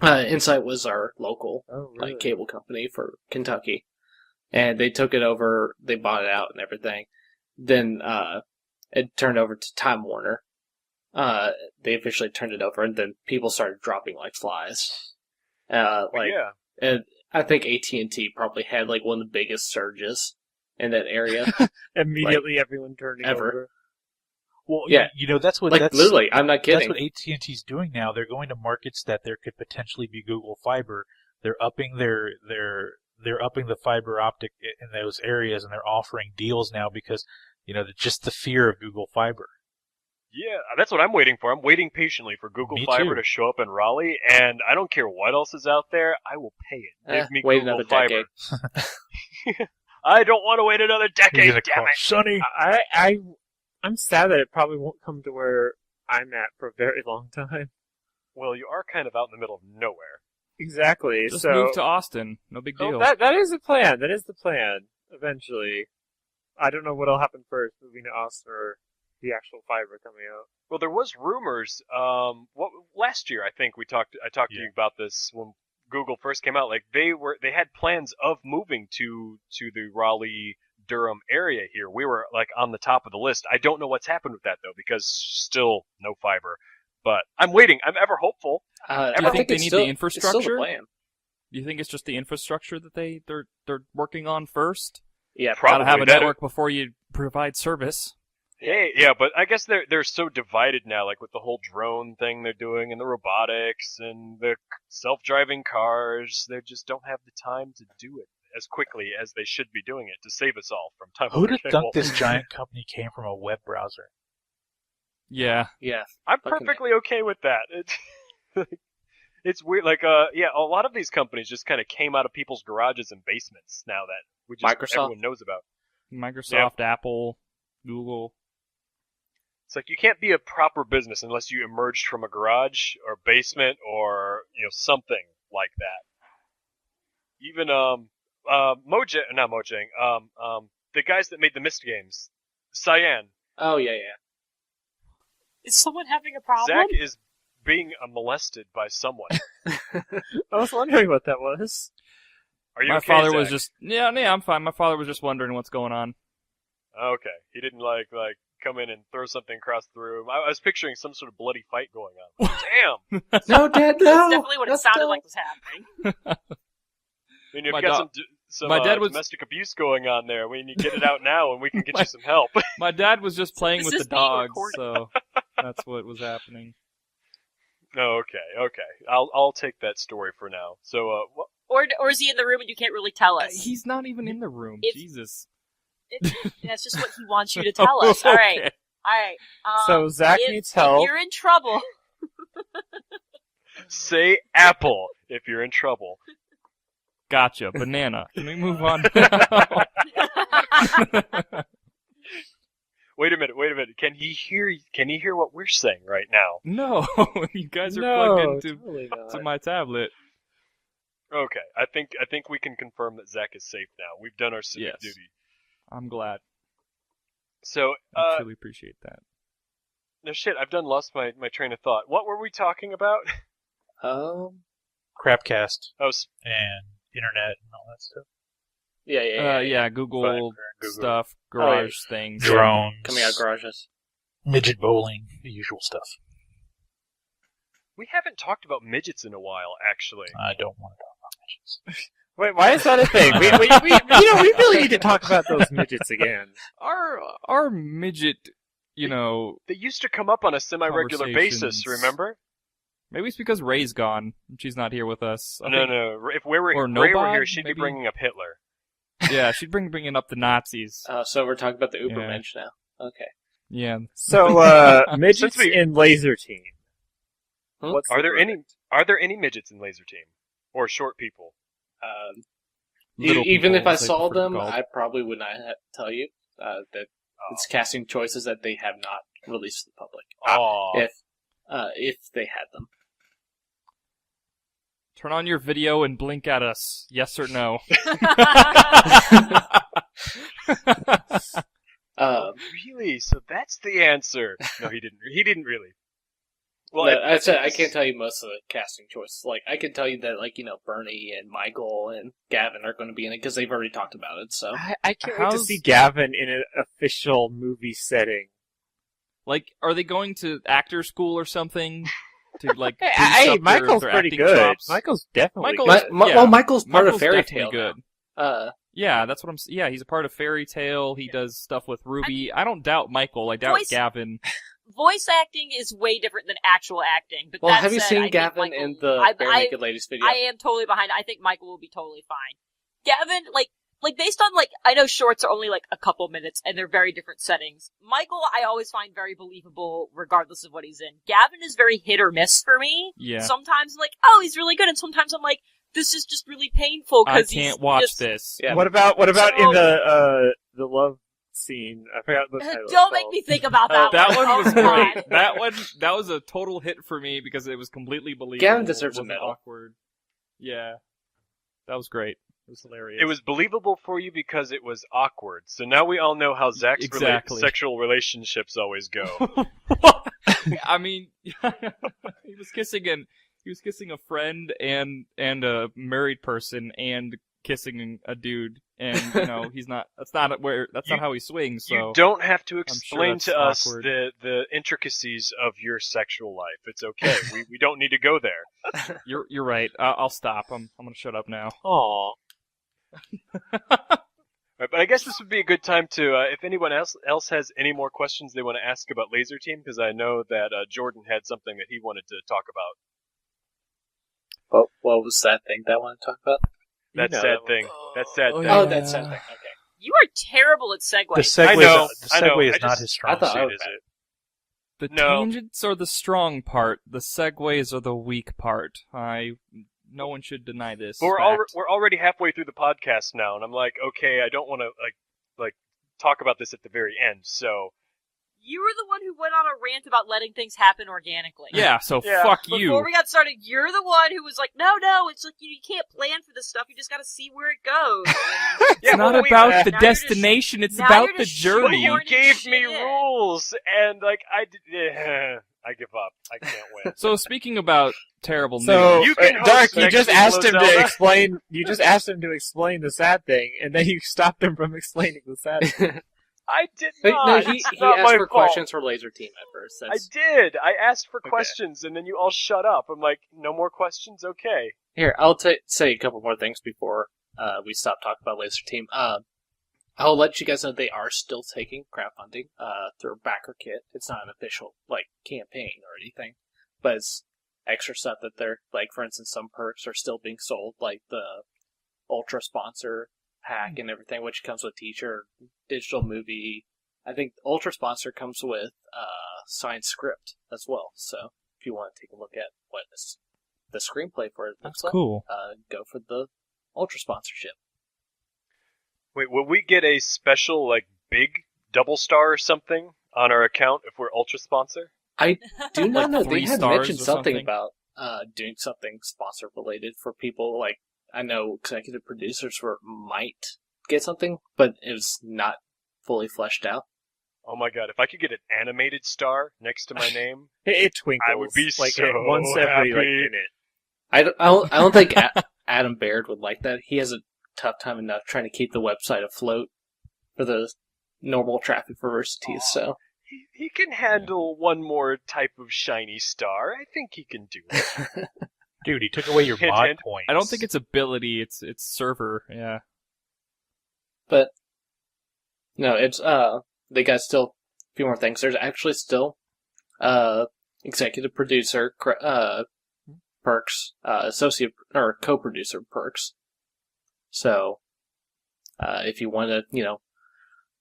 S5: Insight was our local like cable company for Kentucky, and they took it over. They bought it out and everything. Then it turned over to Time Warner. They officially turned it over, and then people started dropping like flies.
S1: Yeah.
S5: And I think AT&T probably had like one of the biggest surges in that area.
S6: Immediately, everyone turning
S5: ever.
S6: over.
S4: well,
S5: Yeah.
S4: that's what
S5: Like
S4: that's
S5: literally, I'm not
S4: that's
S5: kidding.
S4: what AT&T's doing now. They're going to markets that there could potentially be Google Fiber. They're upping they're upping the fiber optic in those areas, and they're offering deals now because just the fear of Google Fiber.
S1: Yeah, that's what I'm waiting for. I'm waiting patiently for Google
S4: Me
S1: Fiber
S4: too.
S1: to show up in Raleigh, and I don't care what else is out there. I will pay it. Give me
S5: wait
S1: Google
S5: another
S1: Fiber.
S5: decade.
S1: I don't want to wait another
S4: He's
S1: decade.
S4: gonna
S1: Damn
S4: call
S1: it!
S4: Sonny.
S6: I'm sad that it probably won't come to where I'm at for a very long time.
S1: Well, you are kind of out in the middle of nowhere.
S6: Exactly.
S2: Just
S6: so
S2: move to Austin. No big deal.
S6: that is the plan. That is the plan. Eventually, I don't know what'll happen first, moving to Austin or the actual fiber coming out.
S1: Well, there was rumors. Last year I think I talked to you about this when Google first came out. Like they had plans of moving to the Raleigh Durham area here. We were like on the top of the list. I don't know what's happened with that though, because still no fiber. But I'm waiting. I'm ever hopeful.
S2: Do you
S5: I
S2: think they
S5: it's
S2: need
S5: still-
S2: the
S5: it's still the
S2: infrastructure?
S5: plan.
S2: Do you think it's just the infrastructure that they're working on first?
S5: Yeah,
S1: Probably.
S2: Gotta have a
S1: that-
S2: network before you provide service.
S1: Hey, yeah, but I guess they're so divided now, like with the whole drone thing they're doing, and the robotics, and the self-driving cars. They just don't have the time to do it as quickly as they should be doing it to save us all from time.
S4: Who'd have thunk this giant company came from a web browser?
S2: Yeah.
S5: yeah.
S1: I'm
S5: Fucking
S1: perfectly okay with that. It's weird. Like, a lot of these companies just kind of came out of people's garages and basements now that
S5: Microsoft.
S1: everyone knows about.
S2: Microsoft, Apple, Google.
S1: It's like you can't be a proper business unless you emerged from a garage or basement or something like that. Even the guys that made the Myst games, Cyan.
S5: Oh yeah.
S3: Is someone having a problem?
S1: Zach is being molested by someone.
S6: I was wondering what that was.
S1: Are you
S2: My
S1: okay,
S2: father was
S1: Zach?
S2: just I'm fine. My father was just wondering what's going on.
S1: Okay. He didn't like come in and throw something across the room. I was picturing some sort of bloody fight going on. Damn.
S5: No, Dad, no.
S3: That's definitely what it
S5: Let's
S3: sounded
S5: go.
S3: like was happening.
S1: And you've
S2: My
S1: got
S2: do-
S1: some
S2: my dad was-
S1: domestic abuse going on there. We need to get it out now, and we can get you some help.
S2: My dad was just playing
S3: This
S2: with
S3: is
S2: the
S3: being
S2: dogs,
S3: recorded.
S2: so that's what was happening.
S1: Oh, okay. I'll take that story for now. So,
S3: Or is he in the room and you can't really tell us?
S2: He's not even in the room.
S3: If-
S2: Jesus.
S3: That's just what he wants you to tell us. All right.
S2: Okay.
S3: All right.
S6: So Zach
S3: if,
S6: needs help.
S3: If you're in trouble.
S1: say Apple if you're in trouble.
S2: Gotcha. Banana. Can we move on?
S1: Wait a minute. Can he hear what we're saying right now?
S2: No, you guys are
S6: No,
S2: plugged into
S6: totally not.
S2: to my tablet.
S1: Okay. I think we can confirm that Zach is safe now. We've done our civic
S2: Yes.
S1: duty.
S2: I'm glad.
S1: So,
S2: I truly appreciate that.
S1: no shit, I've lost my train of thought. What were we talking about?
S4: Crapcast
S1: Oh,
S4: and internet and all that stuff.
S5: Yeah.
S2: Google
S4: Google.
S2: stuff, garage things.
S4: Drones.
S5: Coming out of garages.
S4: Midget bowling, the usual stuff.
S1: we haven't talked about midgets in a while, actually.
S4: I don't want to talk about midgets.
S6: Wait, why is that a thing? we really need to talk about those midgets again.
S2: Our midget,
S1: They used to come up on a semi-regular basis,
S2: Conversations.
S1: remember?
S2: maybe it's because Ray's gone and she's not here with us. I think-
S1: No. If Ray were
S2: Or
S1: here,
S2: Nobod,
S1: she'd
S2: maybe?
S1: be bringing up Hitler.
S2: Yeah, she'd bringing up the Nazis.
S5: So we're talking about the
S2: Yeah.
S5: Ubermensch now. Okay.
S2: Yeah.
S6: So, midgets
S1: Since we-
S6: in Lazer Team.
S5: Hmm?
S6: What's
S1: Are
S6: the
S1: there any midgets in Lazer Team? Or short people?
S2: Little
S5: Even
S2: people,
S5: if I
S2: as they
S5: saw
S2: prefer to
S5: them,
S2: call it.
S5: I probably would not tell you that it's casting choices that they have not released to the public.
S1: Oh,
S5: If they had them.
S2: Turn on your video and blink at us. Yes or no?
S1: Really? So that's the answer? No, he didn't. He didn't really. Well,
S5: No, I can't tell you most of the casting choices. Like, I can tell you that, like, Bernie and Michael and Gavin are going to be in it because they've already talked about it. So
S6: I can't wait to see Gavin in an official movie setting.
S2: Like, are they going to actor school or something? To like,
S6: Hey, Michael's pretty good.
S2: Chops?
S6: Michael's definitely
S2: Michael's-
S6: good.
S5: well, Michael's part
S2: Michael's
S5: of Fairy
S2: definitely
S5: Tale.
S2: good. Yeah, that's what I'm. Yeah, he's a part of Fairy Tale. He does stuff with Ruby. I don't doubt Michael. I doubt Gavin.
S3: Voice acting is way different than actual acting. But
S5: Well,
S3: that
S5: have you
S3: said,
S5: seen
S3: I think
S5: Gavin
S3: Michael,
S5: in the Bare Naked Ladies video?
S3: I am totally behind it. I think Michael will be totally fine. Gavin, like based on I know shorts are only a couple minutes and they're very different settings. Michael, I always find very believable regardless of what he's in. Gavin is very hit or miss for me.
S2: Yeah.
S3: Sometimes I'm like, oh, he's really good, and sometimes I'm like, this is just really painful
S2: I
S3: because
S2: can't watch this.
S5: Yeah.
S6: What about in the love scene? I forgot the title.
S3: Don't make me think about that.
S2: That one
S3: Oh,
S2: was
S3: God.
S2: great. That was a total hit for me because it was completely believable.
S5: Gavin deserves
S2: It
S5: a
S2: wasn't
S5: medal.
S2: Awkward. Yeah, that was great. It was hilarious.
S1: It was believable for you because it was awkward. So now we all know how Zach's
S2: Exactly.
S1: sexual relationships always go.
S2: I mean, he was kissing a friend and a married person and kissing a dude, and he's not. That's not how he swings. So
S1: You don't have to
S2: sure
S1: explain
S2: that's
S1: to us
S2: awkward.
S1: the intricacies of your sexual life. It's okay. we don't need to go there.
S2: you're right. I'll stop. I'm gonna shut up now.
S6: Aw.
S1: Right, but I guess this would be a good time to, if anyone else has any more questions they want to ask about Lazer Team, because I know that Jordan had something that he wanted to talk about.
S5: What was that thing that I want to talk about?
S1: That sad thing. That sad thing.
S5: Oh, that sad thing. Okay.
S3: You are terrible at segues.
S4: The segue,
S1: I know,
S4: the
S1: I know.
S4: segue is
S1: I
S4: not
S1: just-
S4: his
S5: I
S4: strong
S5: thought I
S4: suit,
S5: was
S4: is
S5: bad.
S4: it?
S2: The
S1: No.
S2: tangents are the strong part. The segues are the weak part. No one should deny this.
S1: But
S2: fact.
S1: we're already halfway through the podcast now, and I'm like, okay, I don't want to like talk about this at the very end. So
S3: You were the one who went on a rant about letting things happen organically.
S2: Yeah, so
S1: Yeah.
S2: fuck
S3: Before
S2: you.
S3: we got started, you're the one who was like, no, it's like you can't plan for this stuff. You just gotta see where it goes. And
S2: It's not
S1: well,
S2: about the
S3: now you're just-
S2: destination, it's
S3: now
S2: about
S3: you're
S2: the
S3: just
S2: journey.
S1: you
S3: shoehorning
S1: gave
S3: shit
S1: me
S3: in.
S1: rules, and I give up. I can't win.
S2: So speaking about terrible
S6: So,
S2: news,
S1: You can
S6: Dark,
S1: host
S6: you
S1: next
S6: just
S1: week,
S6: asked him to
S1: Zelda.
S6: explain. You just asked him to explain the sad thing, and then you stopped him from explaining the sad thing.
S1: I did
S5: But
S1: not.
S5: no, he
S1: It's not
S5: asked
S1: my
S5: for
S1: fault.
S5: questions for Lazer Team at first.
S1: I
S5: That's...
S1: did. I asked for
S6: Okay.
S1: questions, and then you all shut up. I'm like, no more questions? Okay.
S5: Here, I'll say a couple more things before we stop talking about Lazer Team. I'll let you guys know they are still taking crowdfunding through a backer kit. It's not an official campaign or anything, but it's extra stuff that they're for instance, some perks are still being sold, like the Ultra sponsor pack and everything, which comes with T-shirt, digital movie. I think Ultra sponsor comes with signed script as well. So if you want to take a look at what the screenplay for it looks
S2: that's cool.
S5: go for the Ultra sponsorship.
S1: Wait, will we get a special, big double star or something on our account if we're Ultra sponsor?
S5: I do not know. They
S2: 3
S5: had
S2: stars
S5: mentioned
S2: or
S5: something
S2: something?
S5: about doing something sponsor related for people. I know executive producers might get something, but it was not fully fleshed out.
S1: Oh my god, if I could get an animated star next to my name,
S6: It twinkles.
S1: I would be
S6: like
S1: so
S6: once every
S1: happy.
S6: minute.
S5: I don't think Adam Baird would like that. He has a tough time enough trying to keep the website afloat for the normal traffic for Rooster Teeth. So
S1: he can handle one more type of shiny star. I think he can do it.
S4: Dude, he took away your
S1: Hint,
S4: mod
S1: hint.
S4: points.
S2: I don't think it's ability, it's server, yeah.
S5: But no, it's they got still a few more things. There's actually still executive producer perks, associate or co-producer perks. So if you want to,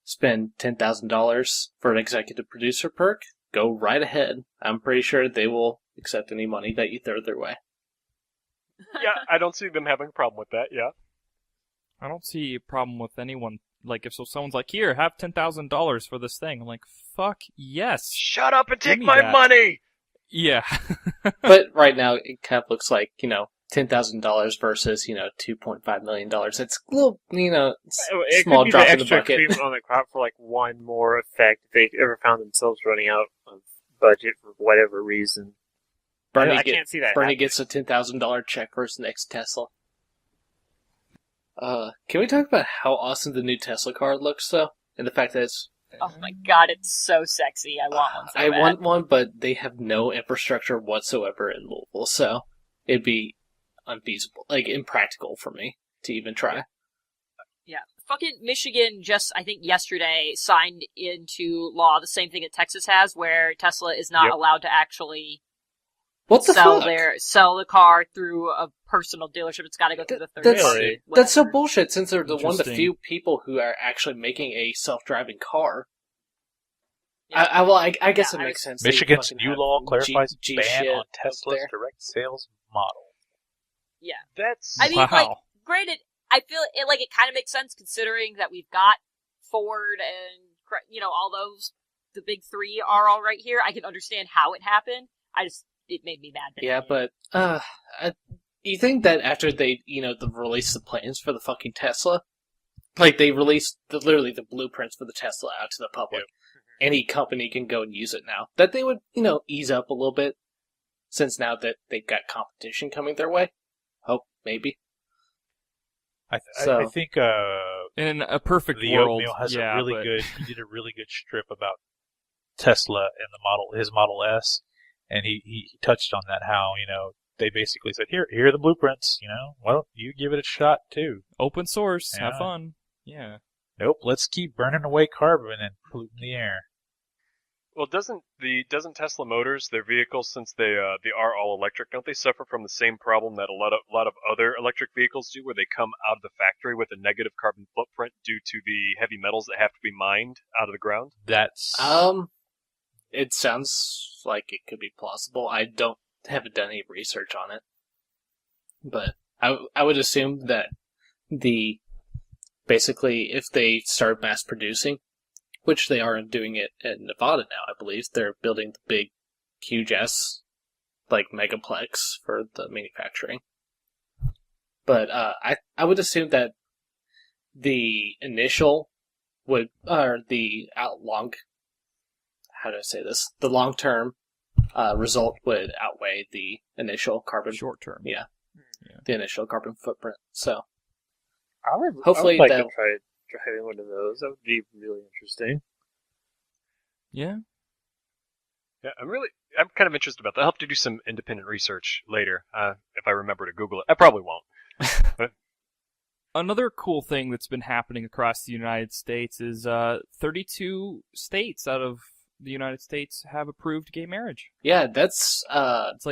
S5: spend $10,000 for an executive producer perk, go right ahead. I'm pretty sure they will accept any money that you throw their way.
S1: Yeah, I don't see them having a problem with that, yeah.
S2: I don't see a problem with anyone. If someone's like, here, have $10,000 for this thing. I'm like, fuck yes.
S1: Shut up and
S2: Give
S1: take
S2: me
S1: my
S2: that.
S1: money!
S2: Yeah.
S5: But right now, it kind of looks like, $10,000 versus, $2.5 million. It's a little,
S6: It
S5: small
S6: could be
S5: drop
S6: the
S5: in the
S6: extra
S5: bucket.
S6: cream on the crop for like one more effect if they ever found themselves running out of budget for whatever reason. I can't see that.
S5: Bernie
S6: happening.
S5: gets a $10,000 check for his next Tesla. Can we talk about how awesome the new Tesla car looks, though? And the fact that it's...
S3: Oh my god, it's so sexy. I want one so
S5: I
S3: bad.
S5: want one, but they have no infrastructure whatsoever in Louisville, so it'd be unfeasible, like impractical for me to even try.
S3: Yeah. Fucking Michigan just, I think yesterday, signed into law the same thing that Texas has, where Tesla is not allowed to actually
S5: What the fuck?
S3: sell the car through a personal dealership. It's got to go through the third party.
S5: That's so
S3: whatever.
S5: bullshit, since they're the one of the
S2: Interesting.
S5: few people who are actually making a self-driving car.
S3: Yeah.
S5: I guess
S3: Yeah,
S5: it makes sense.
S4: Michigan's
S5: They fucking
S4: new
S5: have
S4: law clarifies
S5: G
S4: ban
S5: shit
S4: on
S5: up
S4: Tesla's
S5: there.
S4: direct sales model.
S3: Yeah.
S1: That's
S3: I mean,
S2: Wow.
S3: like, granted, I feel it kind of makes sense considering that we've got Ford and, all those, the big three are all right here. I can understand how it happened. It made me mad.
S5: Yeah, but you think that after they, they released the plans for the fucking Tesla, like they released literally the blueprints for the Tesla out to the public, any company can go and use it now, that they would, ease up a little bit, since now that they've got competition coming their way. Hope, maybe.
S4: I
S5: So-
S4: think
S2: In a perfect
S4: the
S2: world,
S4: Oatmeal has
S2: yeah,
S4: a really
S2: but
S4: good. He did a really good strip about Tesla and his Model S, and he touched on that, how they basically said, here are the blueprints. Well, you give it a shot too.
S2: open source, have
S4: Yeah.
S2: fun. Yeah.
S4: Nope, let's keep burning away carbon and polluting the air.
S1: well, doesn't Tesla Motors, their vehicles, since they are all electric, don't they suffer from the same problem that a lot of other electric vehicles do, where they come out of the factory with a negative carbon footprint due to the heavy metals that have to be mined out of the ground?
S4: That's
S5: It sounds like it could be plausible. I haven't done any research on it, but I would assume that basically if they start mass producing, which they are doing it in Nevada now, I believe they're building the big, huge ass megaplex for the manufacturing. But I would assume that the initial the long term result would outweigh the initial carbon.
S2: Short term.
S5: Yeah. The initial carbon footprint. So
S6: Hopefully,
S5: Hopefully
S6: I would like
S5: that-
S6: to try driving one of those. That would be really interesting.
S2: Yeah.
S1: Yeah, I'm kind of interested about that. I'll have to do some independent research later, if I remember to Google it. I probably won't.
S2: Another cool thing that's been happening across the United States is 32 states out of the United States have approved gay marriage.
S5: yeah, that's
S2: It's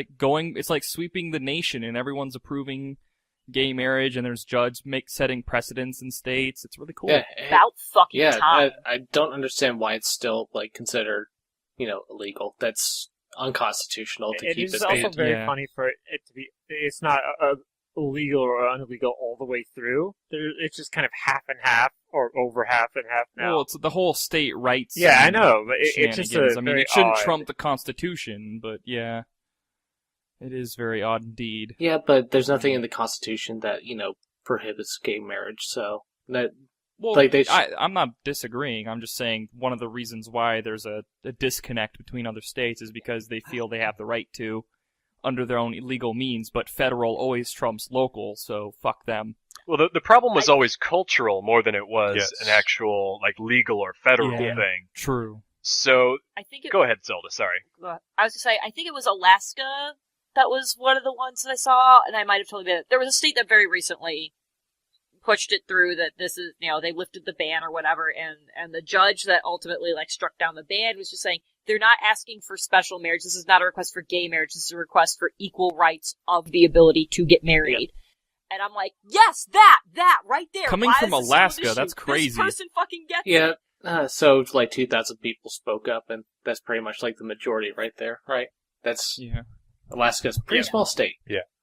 S2: like sweeping the nation, and everyone's approving gay marriage, and there's setting precedents in states. It's really cool.
S5: yeah,
S3: About fucking
S5: yeah.
S3: time.
S5: I don't understand why it's still considered illegal. That's unconstitutional to
S6: It
S5: keep
S6: is
S5: it
S6: also
S5: banned.
S6: very
S2: Yeah.
S6: funny for it to be. It's not illegal or illegal all the way through. It's just kind of half and half, or over half and half now.
S2: Well, it's the whole state rights.
S6: Yeah, I
S2: and
S6: know, but it's just
S2: shenanigans.
S6: a
S2: I mean,
S6: very
S2: it shouldn't
S6: odd-
S2: trump the Constitution, but yeah, it is very odd indeed.
S5: Yeah, but there's nothing in the Constitution that prohibits gay marriage. So that
S2: Well,
S5: Like,
S2: I'm not disagreeing. I'm just saying one of the reasons why there's a disconnect between other states is because they feel they have the right to, under their own legal means, but federal always trumps local, so fuck them.
S1: Well, the problem was always cultural more than it was
S4: Yes.
S1: an actual legal or federal
S2: Yeah.
S1: thing.
S2: True.
S1: So
S3: I think
S1: go ahead, Zelda. Sorry.
S3: I was gonna say, I think it was Alaska that was one of the ones that I saw, and I might have totally been. There was a state that very recently pushed it through that this is, they lifted the ban or whatever, and the judge that ultimately struck down the ban was just saying they're not asking for special marriage. This is not a request for gay marriage. This is a request for equal rights of the ability to get married. And I'm like, yes, that right there.
S2: Coming
S3: Why
S2: from
S3: is this
S2: Alaska,
S3: an issue?
S2: that's crazy.
S3: This person fucking gets
S5: yeah.
S3: it.
S5: So 2,000 people spoke up, and that's pretty much the majority right there, right? That's
S2: Yeah.
S5: Alaska's a pretty small state.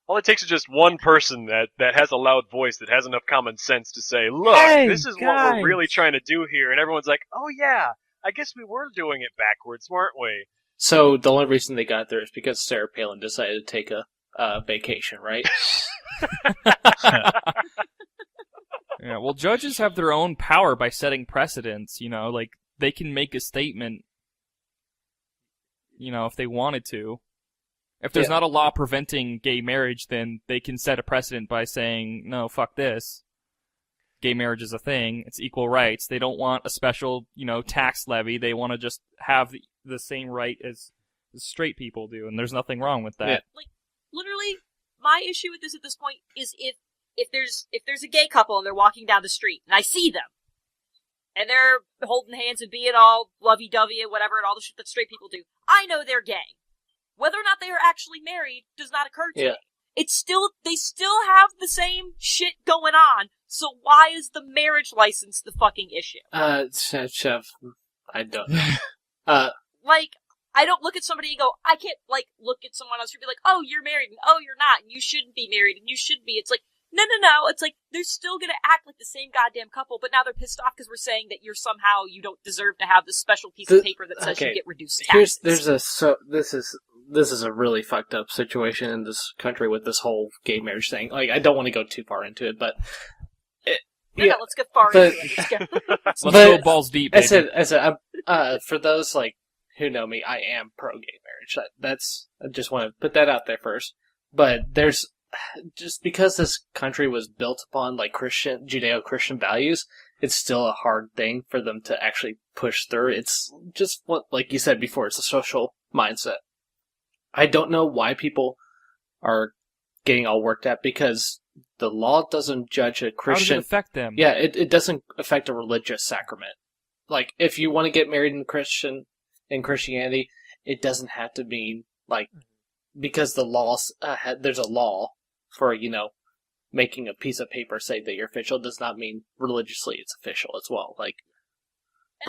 S1: All it takes is just one person that has a loud voice, that has enough common sense to say, look,
S6: Hey,
S1: this is what
S6: guys.
S1: we're really trying to do here. And everyone's like, oh yeah, I guess we were doing it backwards, weren't we?
S5: So the only reason they got there is because Sarah Palin decided to take a vacation, right?
S2: Yeah, well, judges have their own power by setting precedents, like, they can make a statement, if they wanted to. If there's not a law preventing gay marriage, then they can set a precedent by saying, no, fuck this. Gay marriage is a thing. It's equal rights. They don't want a special, tax levy. They want to just have the same right as straight people do, and there's nothing wrong with that.
S5: Yeah.
S3: Like, literally, my issue with this at this point is if there's a gay couple and they're walking down the street and I see them and they're holding hands and being all lovey-dovey and whatever and all the shit that straight people do, I know they're gay. Whether or not they are actually married does not occur to me. They still have the same shit going on. So why is the marriage license the fucking issue?
S5: Chef, I don't.
S3: Like, I don't look at somebody and go, I can't, like, look at someone else and be like, oh, you're married, and oh, you're not, and you shouldn't be married, and you should be. It's like, no. It's like, they're still gonna act like the same goddamn couple, but now they're pissed off because we're saying that you don't deserve to have this special piece of paper that says you get reduced taxes.
S5: This is a really fucked up situation in this country with this whole gay marriage thing. Like, I don't want to go too far into it, but
S3: No, let's get far into it.
S2: Let's go balls deep, baby.
S5: I said, for those, like, who know me, I am pro-gay marriage. I just want to put that out there first. But there's, just because this country was built upon, like, Judeo-Christian values, it's still a hard thing for them to actually push through. It's just what, like you said before, it's a social mindset. I don't know why people are getting all worked up, because the law doesn't judge a Christian.
S2: How does it affect them?
S5: Yeah, it doesn't affect a religious sacrament. Like, if you want to get married in Christianity, it doesn't have to mean, like, because the laws, there's a law for, making a piece of paper say that you're official does not mean religiously it's official as well. Like,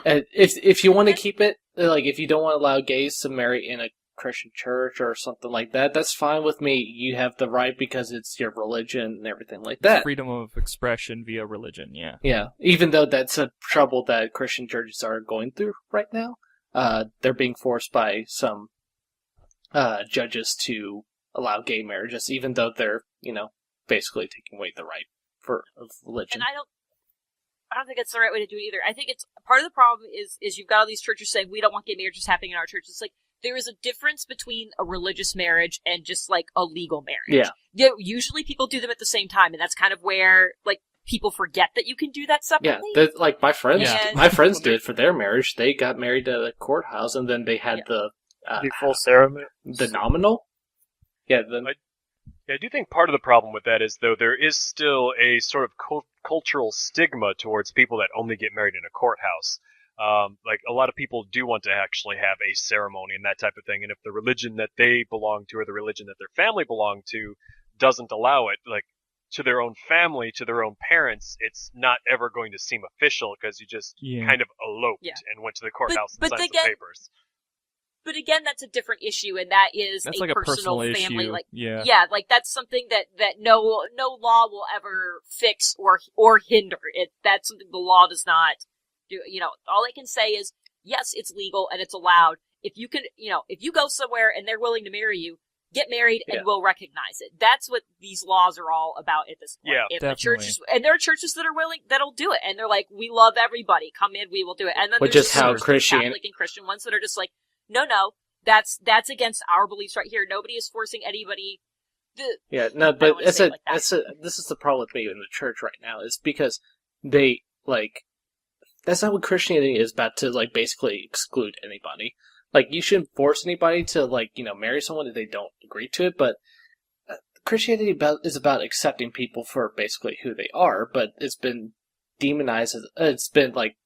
S5: if you want to keep it, like, if you don't want to allow gays to marry in a Christian church or something like that, that's fine with me. You have the right because it's your religion and everything like that.
S2: Freedom of expression via religion, yeah.
S5: Yeah, even though that's a trouble that Christian churches are going through right now. They're being forced by some judges to allow gay marriages, even though they're, basically taking away the right of religion.
S3: And I don't think it's the right way to do it either. I think it's part of the problem is you've got all these churches saying we don't want gay marriages happening in our church. It's like, there is a difference between a religious marriage and just, like, a legal marriage. Yeah. Usually people do them at the same time, and that's kind of where, like, people forget that you can do that separately.
S5: Yeah, like, my friends did for their marriage. They got married at a courthouse, and then they had the
S6: full ceremony.
S5: The nominal? Yeah,
S1: I do think part of the problem with that is, though, there is still a sort of cultural stigma towards people that only get married in a courthouse. Like, a lot of people do want to actually have a ceremony and that type of thing, and if the religion that they belong to or the religion that their family belong to doesn't allow it, like, to their own family, to their own parents, it's not ever going to seem official because you just kind of eloped and went to the courthouse and signed some papers.
S3: But again, that's a different issue, and that's
S2: like a personal
S3: family.
S2: issue.
S3: Like,
S2: yeah,
S3: like that's something that no law will ever fix or hinder. That's something the law does not do. All I can say is, yes, it's legal and it's allowed. If you can, if you go somewhere and they're willing to marry you, get married and we'll recognize it. That's what these laws are all about at this point.
S1: Yeah,
S2: definitely.
S3: And there are churches that are willing, that'll do it, and they're like, we love everybody. Come in, we will do it. And then
S5: which
S3: there's
S5: is how
S3: Catholic and Christian ones that are just like, no, that's against our beliefs right here. Nobody is forcing anybody.
S5: But this is the problem with me in the church right now, is because they, like, that's not what Christianity is about, to, like, basically exclude anybody. Like, you shouldn't force anybody to, like, marry someone if they don't agree to it, but Christianity is about accepting people for basically who they are, but it's been demonized, it's been, like,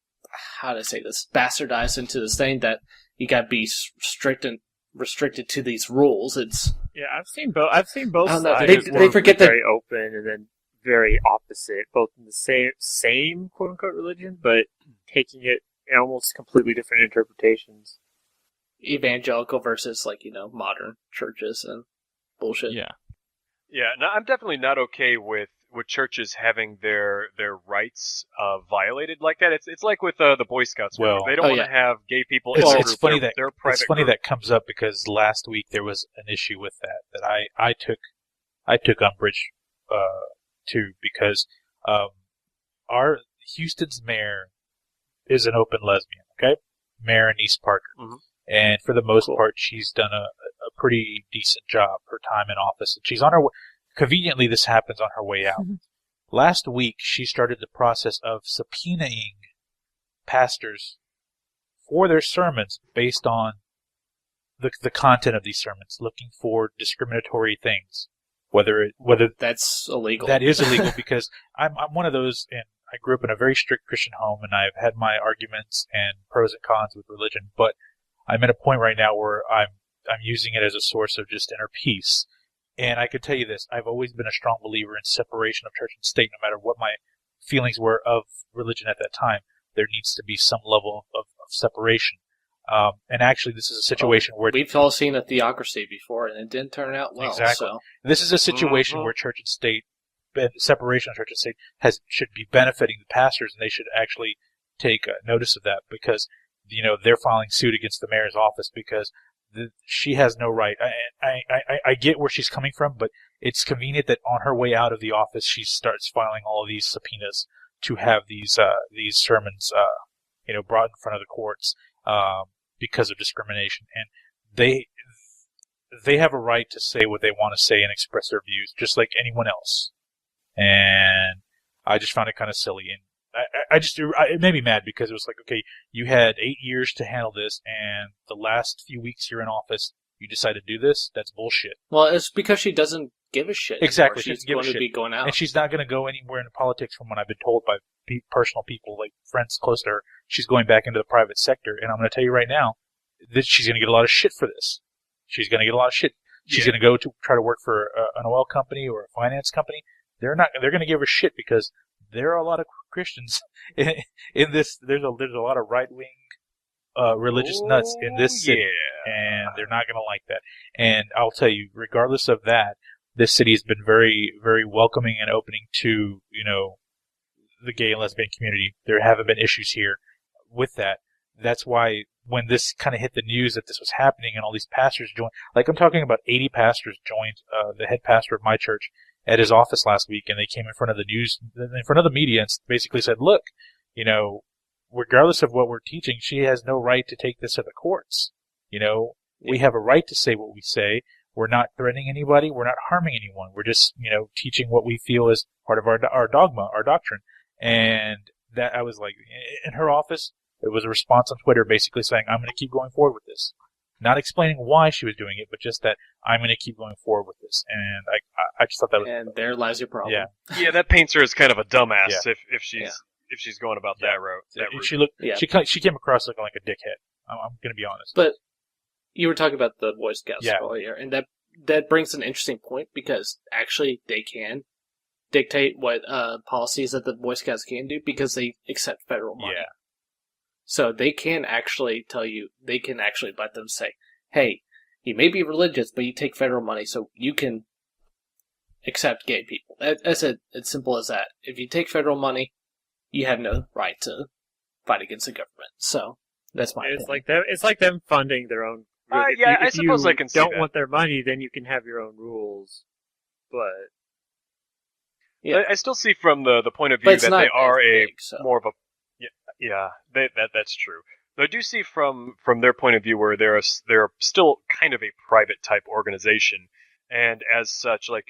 S5: how to say this, bastardized into this thing that you gotta be strict and restricted to these rules.
S6: I've seen both sides.
S5: They forget that
S6: very open and then very opposite, both in the same quote unquote religion, but taking it in almost completely different interpretations.
S5: Evangelical versus, like, modern churches and bullshit.
S2: Yeah.
S1: Yeah, no, I'm definitely not okay with with churches having their rights violated like that. It's like with the Boy Scouts.
S4: Well-
S1: they don't
S5: Oh,
S1: want to
S5: yeah.
S1: have gay people
S4: It's,
S1: in the
S4: it's
S1: group.
S4: funny
S1: They're
S4: that
S1: a private
S4: it's funny
S1: group.
S4: that comes up because last week there was an issue with that I took umbrage to because our Houston's mayor is an open lesbian. Okay, Mayor Anise Parker,
S1: Mhm.
S4: and for the most part, she's done a pretty decent job her time in office. She's on her way. Conveniently, this happens on her way out. Last week, she started the process of subpoenaing pastors for their sermons based on the content of these sermons, looking for discriminatory things. Whether
S5: That's illegal.
S4: that is illegal because I'm one of those, and I grew up in a very strict Christian home, and I've had my arguments and pros and cons with religion. But I'm at a point right now where I'm using it as a source of just inner peace. And I could tell you this: I've always been a strong believer in separation of church and state, no matter what my feelings were of religion at that time. There needs to be some level of separation. And actually, this is a situation where
S5: We've all seen a theocracy before, and it didn't turn out well.
S4: Exactly.
S5: So.
S4: this is a situation where church and state, separation of church and state, should be benefiting the pastors, and they should actually take notice of that because they're filing suit against the mayor's office because she has no right. I get where she's coming from, but it's convenient that on her way out of the office, she starts filing all of these subpoenas to have these sermons, brought in front of the courts because of discrimination, and they have a right to say what they want to say and express their views, just like anyone else. And I just found it kind of silly, and it made me mad because it was like, okay, you had 8 years to handle this, and the last few weeks you're in office, you decide to do this. That's bullshit.
S5: Well, it's because she doesn't give a shit.
S4: Exactly,
S5: She's
S4: she doesn't give a
S5: going to
S4: shit.
S5: be going out.
S4: And she's not going to go anywhere in politics, from what I've been told by personal people, like friends close to her. She's going back into the private sector, and I'm going to tell you right now that she's going to get a lot of shit for this. She's going to get a lot of shit. She's going to go to try to work for an oil company or a finance company. They're going to give her shit because there are a lot of Christians in this. There's a lot of right wing religious nuts in this city, and they're not going to like that. And I'll tell you, regardless of that, this city has been very, very welcoming and opening to the gay and lesbian community. There haven't been issues here with that. That's why when this kind of hit the news that this was happening and all these pastors joined, like I'm talking about 80 pastors joined the head pastor of my church at his office last week, and they came in front of the news, in front of the media, and basically said, look, regardless of what we're teaching, she has no right to take this to the courts. We have a right to say what we say. We're not threatening anybody. We're not harming anyone. We're just, teaching what we feel is part of our dogma, our doctrine. And that, I was like, in her office, it was a response on Twitter basically saying, I'm going to keep going forward with this. Not explaining why she was doing it, but just that I'm going to keep going forward with this. And I just thought that was...
S5: And there lies your problem.
S4: Yeah.
S1: Yeah, that paints her as kind of a dumbass
S4: Yeah.
S1: if she's going about that route.
S4: She looked.
S5: Yeah.
S4: She came across looking like a dickhead. I'm going to be honest.
S5: But you were talking about the Boy Scouts
S4: Yeah.
S5: earlier, and that brings an interesting point because actually they can dictate what policies that the Boy Scouts can do because they accept federal money.
S4: Yeah.
S5: So they can actually tell you, they can actually let them say, hey, you may be religious, but you take federal money, so you can accept gay people. That's it. It's simple as that. If you take federal money, you have no right to fight against the government. So that's my opinion.
S6: It's like them funding their own.
S1: Yeah, I suppose I can see
S6: don't
S1: that.
S6: want their money, then you can have your own rules. But
S5: Yeah.
S1: I still see from the point of
S5: But
S1: view
S5: it's
S1: that
S5: not
S1: they are
S5: as big, so.
S1: more of a that's true. But I do see from their point of view where they're still kind of a private type organization, and as such, like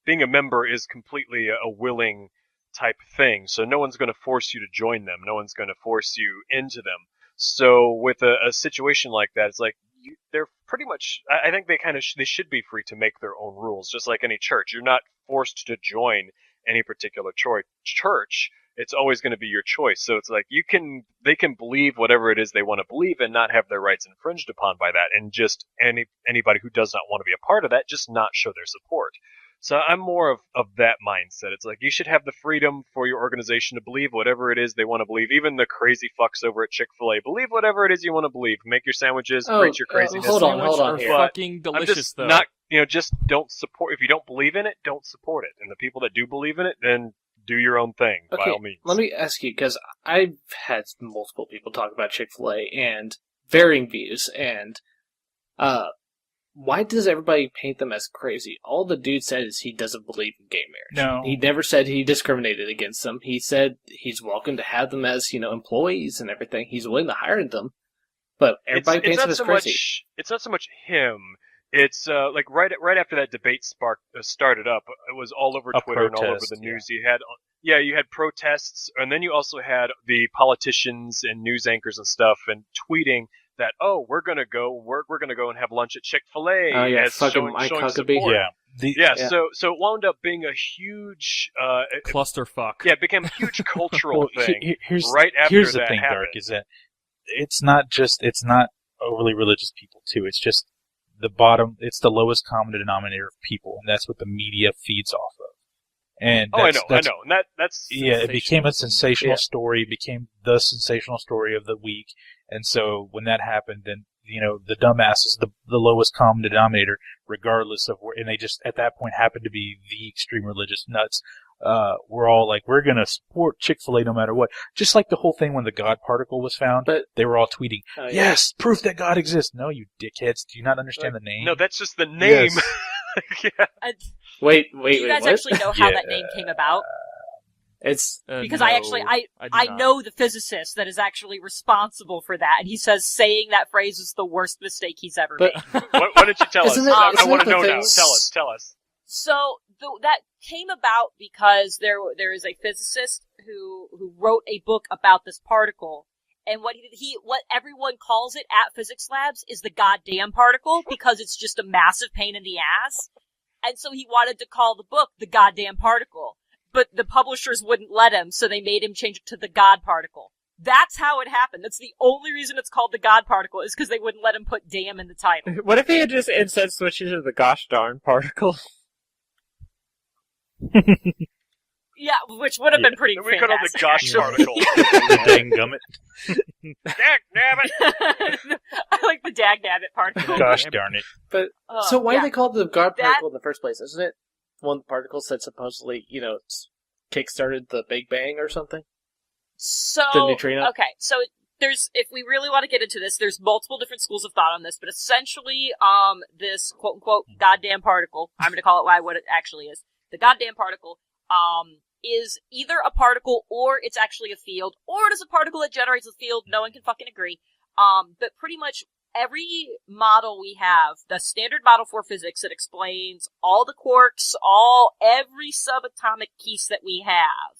S1: being a member is completely a willing type thing. So no one's going to force you to join them. No one's going to force you into them. So with a situation like that, it's like they're pretty much. I think they should be free to make their own rules, just like any church. You're not forced to join any particular church. It's always going to be your choice. So it's like they can believe whatever it is they want to believe and not have their rights infringed upon by that. And just anybody who does not want to be a part of that, just not show their support. So I'm more of that mindset. It's like you should have the freedom for your organization to believe whatever it is they want to believe. Even the crazy fucks over at Chick-fil-A, believe whatever it is you want to believe. Make your sandwiches, preach your craziness.
S5: hold on
S2: Sandwich are
S5: here.
S2: fucking delicious,
S1: I'm just
S2: though.
S1: not just don't support. If you don't believe in it, don't support it. And the people that do believe in it, then do your own thing, by all means.
S5: Let me ask you, because I've had multiple people talk about Chick-fil-A and varying views, and why does everybody paint them as crazy? All the dude said is he doesn't believe in gay marriage.
S4: No.
S5: He never said he discriminated against them. He said he's welcome to have them as, employees and everything. He's willing to hire them, but everybody paints them as crazy.
S1: It's not so much him. It's like right after that debate started up, it was all over Twitter and all over the news. You had protests, and then you also had the politicians and news anchors and stuff, and tweeting that we're gonna go and have lunch at Chick-fil-A.
S5: Oh yeah,
S1: fucking Mike
S5: Huckabee.
S1: So it wound up being a huge
S2: clusterfuck.
S1: Yeah, it became a huge cultural thing.
S4: Here's the
S1: that
S4: thing,
S1: happened.
S4: Dark, is that it's not overly religious people too. It's just it's the lowest common denominator of people, and that's what the media feeds off of. And
S1: I know, and that's
S4: it became a sensational story. It became the sensational story of the week, and so when that happened, then the dumbass is the lowest common denominator, regardless of where. And they just at that point happened to be the extreme religious nuts. We're all like, we're gonna support Chick-fil-A no matter what. Just like the whole thing when the God particle was found, but they were all tweeting, "Yes, proof that God exists." No, you dickheads, do you not understand the name?
S1: No, that's just the name.
S4: Yes.
S1: Yeah.
S5: Wait,
S3: do you guys
S5: what?
S3: actually know how that name came about?
S5: It's
S3: because
S2: no,
S3: I know the physicist that is actually responsible for that, and he says saying that phrase is the worst mistake he's ever made.
S1: Why don't you tell us? I want to know now. Tell us.
S3: So that came about because there is a physicist who wrote a book about this particle, and what everyone calls it at physics labs is the goddamn particle because it's just a massive pain in the ass. And so he wanted to call the book The Goddamn Particle. But the publishers wouldn't let him, so they made him change it to The God Particle. That's how it happened. That's the only reason it's called The God Particle, is because they wouldn't let him put damn in the title.
S6: What if he had just instead switched it to the gosh darn particle?
S3: Yeah, which would have been pretty
S1: we
S3: fantastic.
S1: could have the gosh particle.
S4: The dang gummit.
S1: Dagnabbit!
S3: I like the dagnabbit particle.
S4: Gosh darn it.
S5: But so why do they call it the God particle in the first place? Isn't it one of the particles that supposedly, kick-started the Big Bang or something?
S3: So,
S5: the neutrino?
S3: Okay, so if we really want to get into this, there's multiple different schools of thought on this, but essentially, this quote-unquote goddamn particle, I'm going to call it what it actually is, the goddamn particle, is either a particle or it's actually a field, or it is a particle that generates a field. No one can fucking agree. But pretty much every model we have, the standard model for physics that explains all the quarks, every subatomic piece that we have,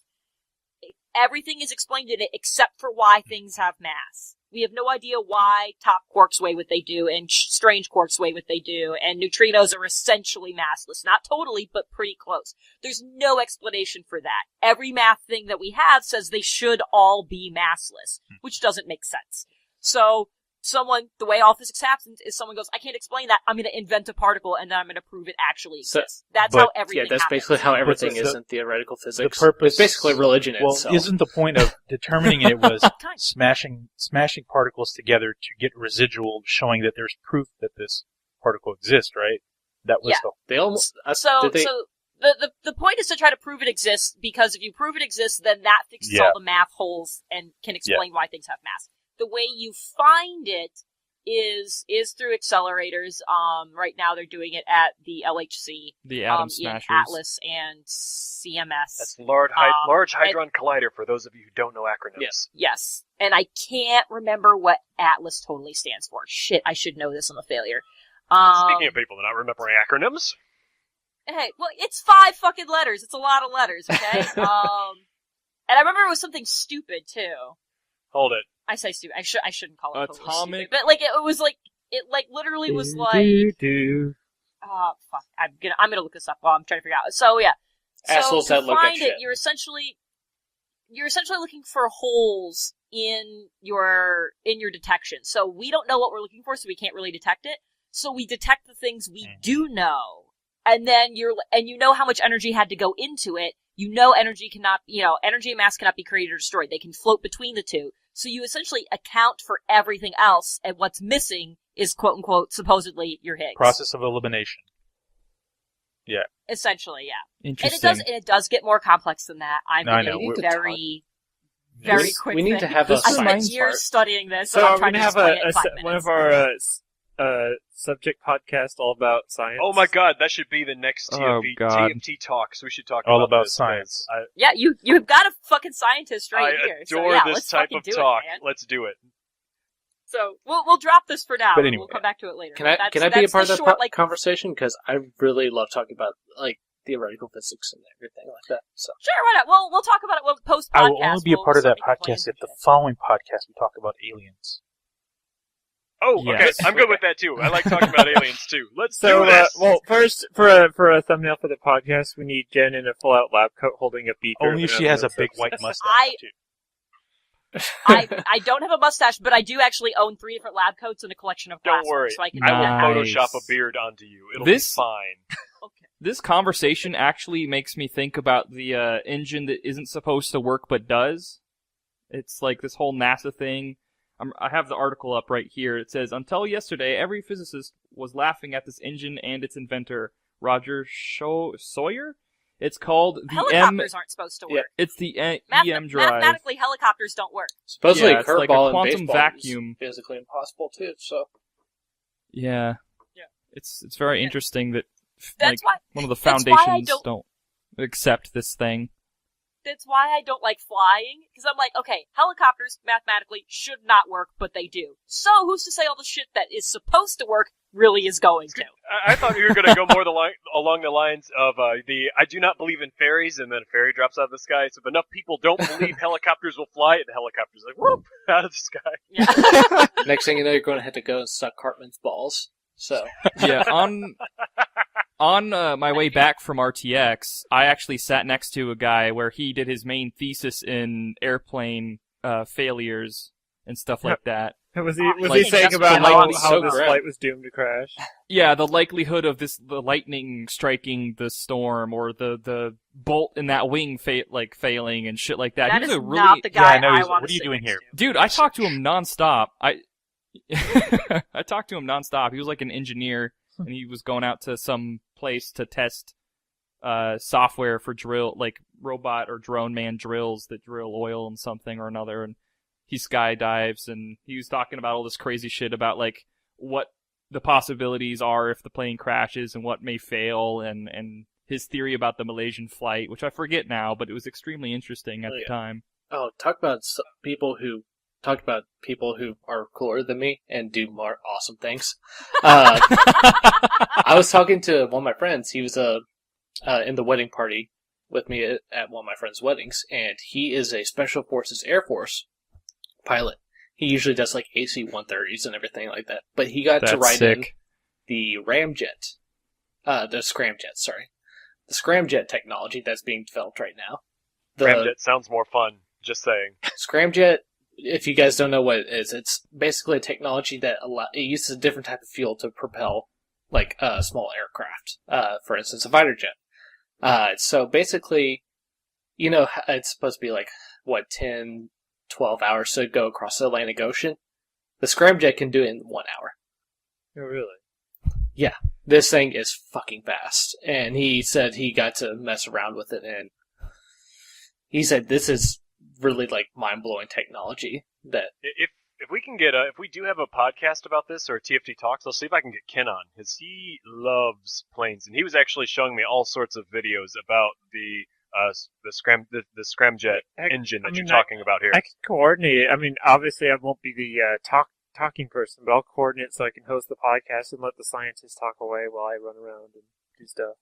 S3: everything is explained in it except for why things have mass. We have no idea why top quarks weigh what they do and strange quarks weigh what they do, and neutrinos are essentially massless. Not totally, but pretty close. There's no explanation for that. Every math thing that we have says they should all be massless, which doesn't make sense. So, the way all physics happens is someone goes, I can't explain that, I'm going to invent a particle and then I'm going to prove it actually exists. That's how everything happens.
S5: Yeah, that's basically how everything is in theoretical physics.
S4: The purpose,
S5: it's basically religion itself.
S4: Isn't the point of determining it was smashing particles together to get residual, showing that there's proof that this particle exists, right? That was
S5: they almost
S3: the point is to try to prove it exists, because if you prove it exists, then that fixes all the math holes and can explain why things have mass. The way you find it is through accelerators. Right now they're doing it at the LHC,
S2: the Atom
S3: in
S2: Smashers,
S3: Atlas and CMS.
S1: That's Large Hadron Collider for those of you who don't know acronyms.
S3: Yes, and I can't remember what Atlas totally stands for. Shit, I should know this. I'm a failure.
S1: Speaking of people not remembering acronyms.
S3: Hey, well, it's 5 fucking letters. It's a lot of letters, okay? And I remember it was something stupid too.
S1: Hold it.
S3: I say stupid. I shouldn't call it
S2: atomic.
S3: Stupid, but it was literally was like. Oh fuck! I'm gonna look this up while I'm trying to figure out. So yeah,
S5: assholes that look at shit.
S3: You're essentially looking for holes in your detection. So we don't know what we're looking for, so we can't really detect it. So we detect the things we do know, and then you know how much energy had to go into it. You know energy and mass cannot be created or destroyed. They can float between the two. So you essentially account for everything else, and what's missing is, quote-unquote, supposedly your Higgs.
S4: Process of elimination.
S3: Essentially, yeah. And
S2: Interesting.
S3: it does get more complex than that. I'm
S4: No, I
S3: going
S4: know.
S3: to
S5: We're
S3: be very quick.
S5: We need to have a
S2: This
S3: I spent
S2: reminds-
S3: years studying this,
S6: So
S3: so I'm
S6: I'm
S3: trying
S6: gonna
S3: to
S6: have
S3: explain it in 5 minutes.
S6: one of our subject podcasts all about science.
S1: Oh my god, that should be the next
S2: Oh,
S1: TFT,
S2: God.
S1: TFT Talks. We should talk
S4: All
S1: about
S4: about
S1: this,
S4: science.
S1: 'cause
S3: Yeah, you've got a fucking scientist
S1: I
S3: right here. So
S1: adore
S3: yeah,
S1: this
S3: let's
S1: type
S3: fucking
S1: of
S3: do
S1: talk.
S3: it, man.
S1: Let's do it.
S3: So we'll drop this for now.
S4: But
S3: and
S4: anyway.
S3: we'll come back to it later.
S5: Can I
S3: That's
S5: be a part
S3: the
S5: of that
S3: short, like,
S5: conversation? Because I really love talking about like theoretical physics and everything like that. So
S3: Sure, why not? We'll talk about it post podcast.
S4: I will only be a part of that podcast if the following podcast we talk about aliens.
S1: Oh, okay.
S2: Yes.
S1: I'm good with that too. I like talking about aliens too. Let's
S6: So,
S1: do this.
S6: well, first for a thumbnail for the podcast, we need Jen in a full-out lab coat holding a beaker.
S4: Only if she has a big white mustache. too.
S3: I don't have a mustache, but I do actually own 3 different lab coats and a collection of
S1: Don't
S3: glassware,
S1: worry.
S3: so I can
S1: I will
S2: Nice.
S1: Photoshop a beard onto you. It'll
S2: This-
S1: be fine.
S3: Okay.
S2: This conversation actually makes me think about the engine that isn't supposed to work but does. It's like this whole NASA thing. I have the article up right here. It says, until yesterday, every physicist was laughing at this engine and its inventor, Roger Sawyer? It's called the
S3: Helicopters aren't supposed to work.
S5: Yeah.
S2: It's the EM drive.
S3: Mathematically, helicopters don't work.
S5: supposedly
S2: Yeah, it's like a
S5: curveball and
S2: quantum
S5: baseball
S2: vacuum.
S5: is physically impossible too. So
S2: Yeah.
S3: Yeah.
S2: It's very interesting that
S3: That's
S2: like
S3: why.
S2: one of the
S3: that's why I
S2: foundations
S3: don't-
S2: don't accept this thing.
S3: That's why I don't like flying, because I'm like, okay, helicopters mathematically should not work, but they do. So who's to say all the shit that is supposed to work really is going to?
S1: I thought you were going to go more along the lines of I do not believe in fairies, and then a fairy drops out of the sky. So if enough people don't believe helicopters will fly, and the helicopter's like, whoop, out of the sky.
S3: Yeah.
S5: next thing you know, you're going to have to go and suck Cartman's balls. So
S2: Yeah, on my way back from RTX, I actually sat next to a guy where he did his main thesis in airplane failures and stuff like that.
S6: Was
S3: Like,
S6: he saying
S3: that's
S6: about
S5: like
S6: how
S5: so
S6: this
S5: grim.
S6: flight was doomed to crash?
S2: Yeah, the likelihood of the lightning striking the storm or the bolt in that wing failing and shit like that.
S3: That
S2: He
S3: is
S2: was a really
S3: not the guy
S4: I know.
S3: I
S4: He's-
S3: want
S4: what
S3: to
S4: are you
S3: sit
S4: doing
S3: next
S4: here?
S3: to.
S2: Dude, I talked to him nonstop. I talked to him nonstop. He was like an engineer, and he was going out to some place to test software for robot or drone man drills that drill oil and something or another. And he skydives, and he was talking about all this crazy shit about like what the possibilities are if the plane crashes and what may fail, and his theory about the Malaysian flight, which I forget now, but it was extremely interesting at
S5: Oh,
S2: the
S5: yeah.
S2: time.
S5: talk about people who are cooler than me and do more awesome things. I was talking to one of my friends. He was in the wedding party with me at one of my friend's weddings, and he is a Special Forces Air Force pilot. He usually does like AC-130s and everything like that, but he got to
S2: That's
S5: ride in
S2: sick.
S5: the Ramjet, the Scramjet, sorry. The Scramjet technology that's being developed right now. The
S1: Ramjet sounds more fun. Just saying.
S5: Scramjet, if you guys don't know what it is, it's basically a technology that it uses a different type of fuel to propel like a small aircraft. For instance, a fighter jet. So basically, it's supposed to be like, 10, 12 hours to go across the Atlantic Ocean. The Scramjet can do it in 1 hour.
S6: Oh, really?
S5: This thing is fucking fast. And he said he got to mess around with it, and he said this is really like mind-blowing technology that
S1: If we can get if we do have a podcast about this or TFT Talks, I'll see if I can get Ken on, because he loves planes, and he was actually showing me all sorts of videos about the Scramjet engine that you're talking about here.
S6: I can coordinate it. I mean, obviously, I won't be the talking person, but I'll coordinate so I can host the podcast and let the scientists talk away while I run around and do stuff.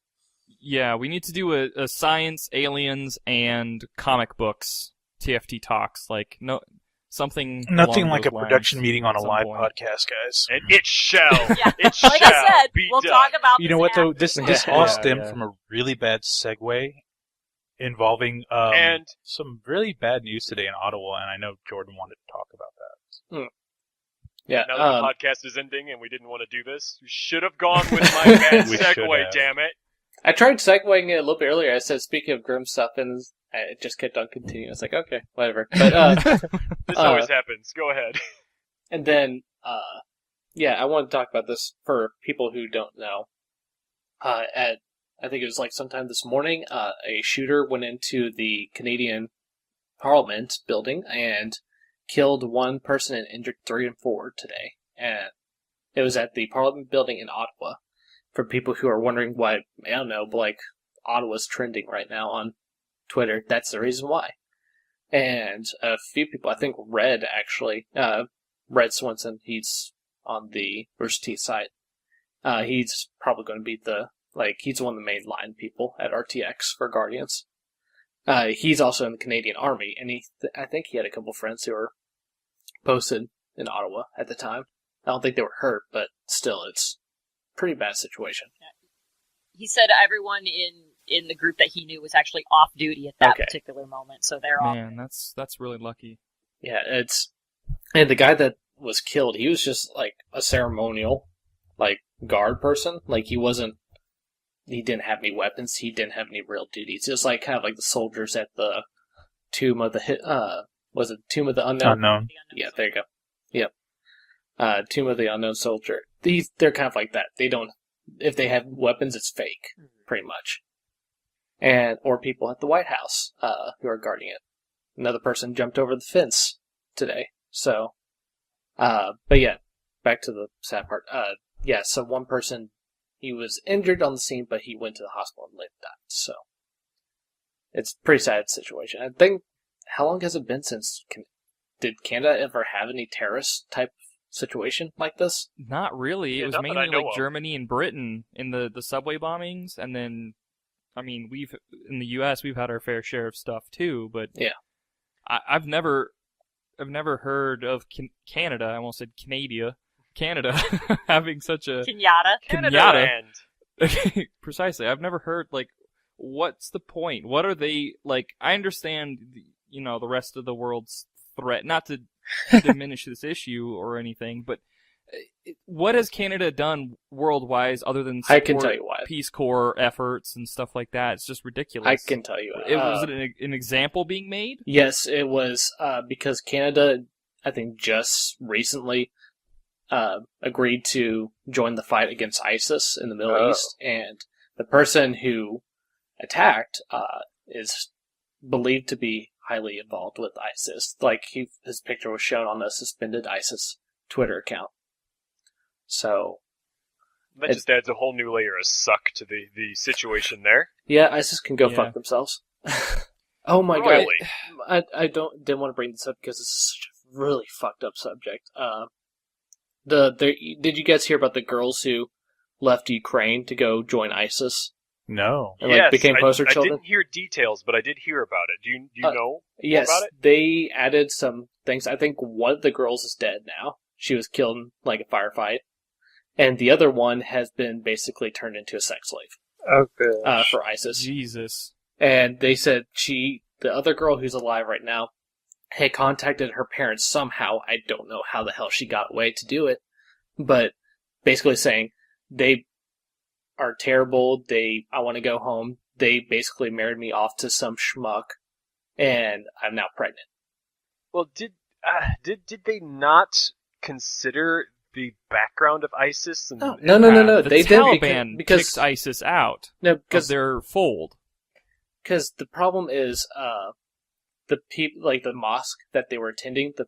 S2: Yeah, we need to do a science, aliens, and comic books TFT talks. Like something.
S4: Nothing
S2: along
S4: like a
S2: those lines
S4: production meeting on
S2: at
S4: a
S2: some
S4: live
S2: point.
S4: podcast, guys.
S1: And it shall.
S3: Yeah.
S1: It shall
S3: Like I said,
S1: be
S3: we'll
S1: done.
S3: talk about
S4: You know what though? This all
S2: Yeah,
S4: stemmed
S2: yeah.
S4: from a really bad segue involving
S1: And
S4: some really bad news today in Ottawa, and I know Jordan wanted to talk about that.
S5: yeah.
S1: now that the podcast is ending and we didn't want to do this, we should have gone with my bad
S4: We should
S1: segue,
S4: have.
S1: damn it.
S5: I tried segueing it a little bit earlier. I said, speaking of grim stuff, and it just kept on continuing. I was like, okay, whatever. But
S1: This always happens. Go ahead.
S5: and then I want to talk about this for people who don't know. At I think it was like sometime this morning, a shooter went into the Canadian Parliament building and killed one person and injured 3 and 4 today. And it was at the Parliament building in Ottawa. For people who are wondering why, I don't know, but like Ottawa's trending right now on Twitter, that's the reason why. And a few people, I think Red actually, Red Swenson, he's on the Rooster Teeth site. He's probably going to be he's one of the main line people at RTX for Guardians. He's also in the Canadian Army, and I think he had a couple friends who were posted in Ottawa at the time. I don't think they were hurt, but still, it's a pretty bad situation.
S3: He said everyone in the group that he knew was actually off duty at that particular moment, so they're all...
S2: Man, that's really lucky.
S5: Yeah, and the guy that was killed, he was just like a ceremonial, like, guard person. Like, he didn't have any weapons, he didn't have any real duties. It was like kind of like the soldiers at the Tomb of the was it Tomb of the Unknown?
S4: Unknown.
S5: Yeah, there you go. Yep. Tomb of the Unknown Soldier. They're kind of like that. They don't, if they have weapons, it's fake, pretty much. Or people at the White House, who are guarding it. Another person jumped over the fence today. So, but yeah, back to the sad part. So one person, he was injured on the scene, but he went to the hospital and later died. So, it's a pretty sad situation. I think, how long has it been since, did Canada ever have any terrorist type situation like this?
S2: Not really.
S1: Yeah,
S2: it was
S1: not that I
S2: mainly
S1: know
S2: like
S1: of.
S2: Germany and Britain in the subway bombings, and then, I mean, in the U.S. we've had our fair share of stuff too, but
S5: yeah,
S2: I've never heard of Canada. I almost said Canada having such a
S3: Kenyatta.
S2: Kenyatta.
S1: Land.
S2: Precisely. I've never heard, like, what's the point? What are they, like, I understand, the rest of the world's threat, not to diminish this issue or anything, but what has Canada done worldwide other than
S5: I can
S2: support
S5: tell you why.
S2: Peace Corps efforts and stuff like that? It's just ridiculous.
S5: I can tell you.
S2: Was it an example being made?
S5: Yes, it was, because Canada, I think, just recently agreed to join the fight against ISIS in the Middle East, and the person who attacked is believed to be highly involved with ISIS. Like, his picture was shown on a suspended ISIS Twitter account. So
S1: That just adds a whole new layer of suck to the situation there.
S5: yeah, ISIS can go
S2: Yeah.
S5: fuck themselves. Oh my
S1: Really?
S5: god! I didn't want to bring this up because it's such a really fucked up subject. Did you guys hear about the girls who left Ukraine to go join ISIS
S4: No.
S5: and like became poster
S1: I
S5: children?
S1: didn't hear details, but I did hear about it. Do you know
S5: Yes,
S1: about it?
S5: they added some things. I think one of the girls is dead now. She was killed in like a firefight, and the other one has been basically turned into a sex slave
S6: Okay.
S5: for ISIS.
S2: Jesus.
S5: And they said the other girl who's alive right now, had contacted her parents somehow. I don't know how the hell she got away to do it, but basically saying they are terrible. I want to go home. They basically married me off to some schmuck, and I'm now pregnant.
S1: Well, did they not consider the background of ISIS? And
S5: No.
S2: The
S5: They did
S2: Taliban
S5: because
S2: kicked ISIS out
S5: no,
S2: of
S5: because
S2: their fold.
S5: the problem is the people, like the mosque that they were attending, the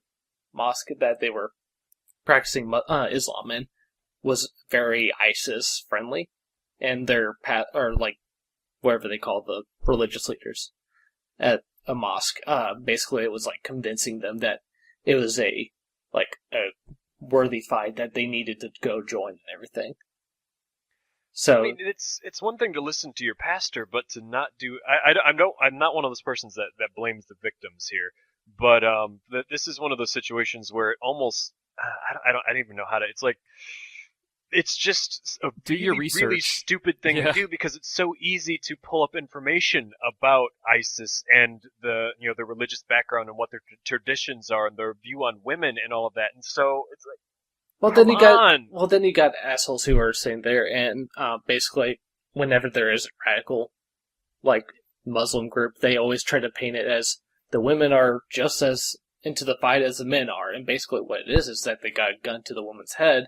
S5: mosque that they were practicing Islam in, was very ISIS friendly, and their or like whatever they call the religious leaders at a mosque, basically it was like convincing them that it was a worthy fight that they needed to go join and everything. So
S1: I mean, it's one thing to listen to your pastor, but to not do. I'm not one of those persons that blames the victims here, but this is one of those situations where it almost I don't even know how to. It's like it's just a
S2: Do your
S1: really
S2: research.
S1: stupid thing to do because it's so easy to pull up information about ISIS and the religious background and what their traditions are and their view on women and all of that, and so it's like.
S5: then you
S1: Come
S5: got assholes who are sitting there and basically whenever there is a radical like Muslim group, they always try to paint it as the women are just as into the fight as the men are, and basically what it is that they got a gun to the woman's head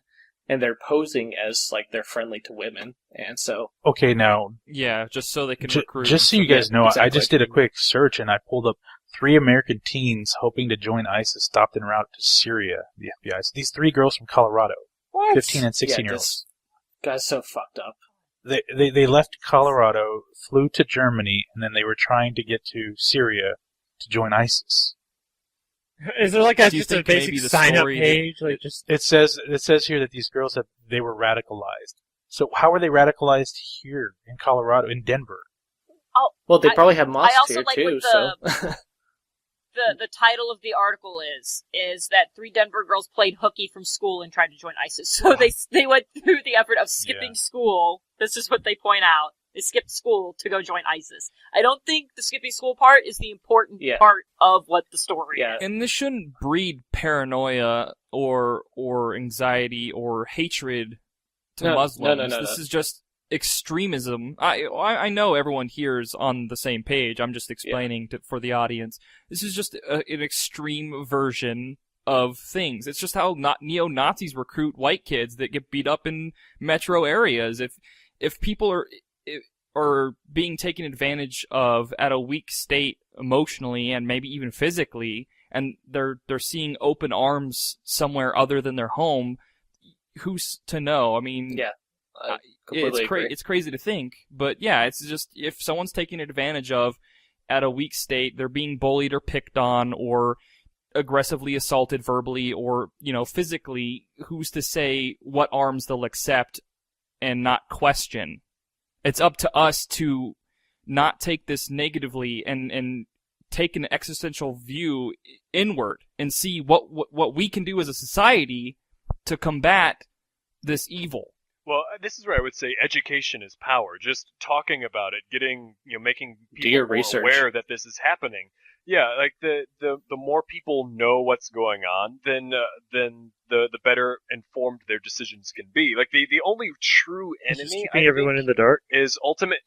S5: and they're posing as like they're friendly to women, and so
S4: Okay, now,
S2: Yeah, just so they can recruit.
S4: just so you guys know, I
S5: exactly.
S4: just did a quick search and I pulled up 3 American teens hoping to join ISIS stopped en route to Syria. The FBI. So these 3 girls from Colorado,
S2: What?
S4: 15 and 16-year-olds.
S5: this guy's so fucked up.
S4: They left Colorado, flew to Germany, and then they were trying to get to Syria to join ISIS.
S6: Is there like
S2: Do you
S6: just a
S2: think
S6: basic
S2: maybe the
S6: sign-up
S2: story-
S6: page? Like just
S4: It says here that these girls they were radicalized. So how were they radicalized here in Colorado, in Denver?
S5: Well, they
S3: I-
S5: probably have mosques
S3: I also
S5: here
S3: like
S5: too.
S3: what
S5: So
S3: the title of the article is that 3 Denver girls played hooky from school and tried to join ISIS. So they went through the effort of skipping school. This is what they point out. They skipped school to go join ISIS. I don't think the skipping school part is the important
S5: Yeah.
S3: part of what the story
S5: Yeah.
S3: is.
S2: And this shouldn't breed paranoia or anxiety or hatred to
S5: No,
S2: Muslims.
S5: no.
S2: This is just extremism. I know everyone here is on the same page. I'm just explaining for the audience. This is just an extreme version of things. It's just how neo-Nazis recruit white kids that get beat up in metro areas. If people are being taken advantage of at a weak state emotionally and maybe even physically, and they're seeing open arms somewhere other than their home, who's to know? I mean,
S5: yeah, I completely agree.
S2: it's crazy to think, but yeah, it's just if someone's taken advantage of at a weak state, they're being bullied or picked on or aggressively assaulted verbally or, physically, who's to say what arms they'll accept and not question? It's up to us to not take this negatively and take an existential view inward and see what we can do as a society to combat this evil.
S1: Well, this is where I would say education is power. Just talking about it, making
S5: Do your
S1: people more
S5: research.
S1: aware that this is happening. Yeah, like the more people know what's going on, then the better informed their decisions can be. Like the only true
S6: it's just
S1: enemy,
S6: keeping everyone in the dark.
S1: is ultimate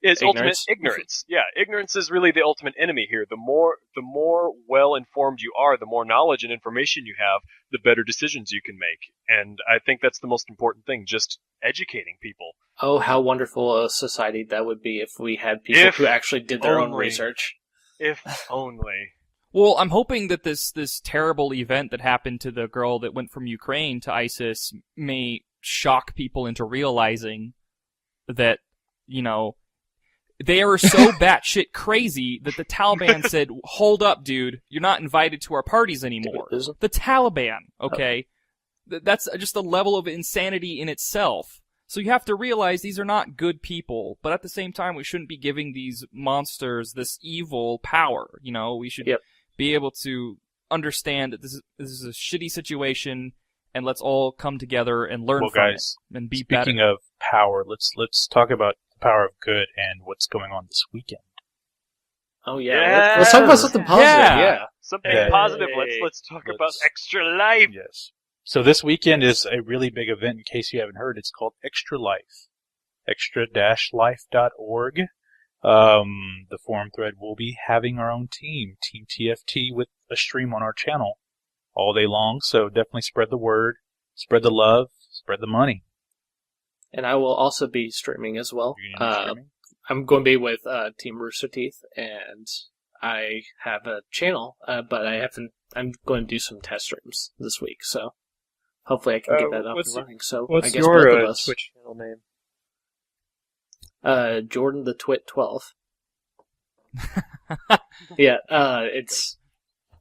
S5: Ignorance.
S1: ignorance. Yeah, ignorance is really the ultimate enemy here. The more well informed you are, the more knowledge and information you have, the better decisions you can make. And I think that's the most important thing, just educating people.
S5: Oh, how wonderful a society that would be if we had people
S1: If
S5: who actually did their own
S1: only.
S5: research.
S1: If only.
S2: Well, I'm hoping that this terrible event that happened to the girl that went from Ukraine to ISIS may shock people into realizing that, they are so batshit crazy that the Taliban said, "Hold up, dude, you're not invited to our parties anymore." The Taliban, okay? That's just a level of insanity in itself. So you have to realize these are not good people, but at the same time, we shouldn't be giving these monsters this evil power. We should be able to understand that this is a shitty situation, and let's all come together and learn from
S4: guys,
S2: it and be better.
S4: Speaking of power, let's talk about the power of good and what's going on this weekend.
S5: Oh yeah, let's talk about something positive. Yeah.
S1: Something
S4: Hey.
S1: positive. Let's talk about Extra Life.
S4: Yes. So this weekend is a really big event. In case you haven't heard, it's called Extra Life. Extra-life.org. The forum thread will be having our own team, Team TFT, with a stream on our channel all day long. So definitely spread the word, spread the love, spread the money.
S5: And I will also be streaming as well.
S4: You're gonna be streaming?
S5: I'm going to be with Team Rooster Teeth, and I have a channel, but I'm going to do some test streams this week, so hopefully I can get that up and running. So I
S6: What's
S5: guess both of
S6: your
S5: us.
S6: Twitch channel name?
S5: Jordan the Twit 12. Yeah, it's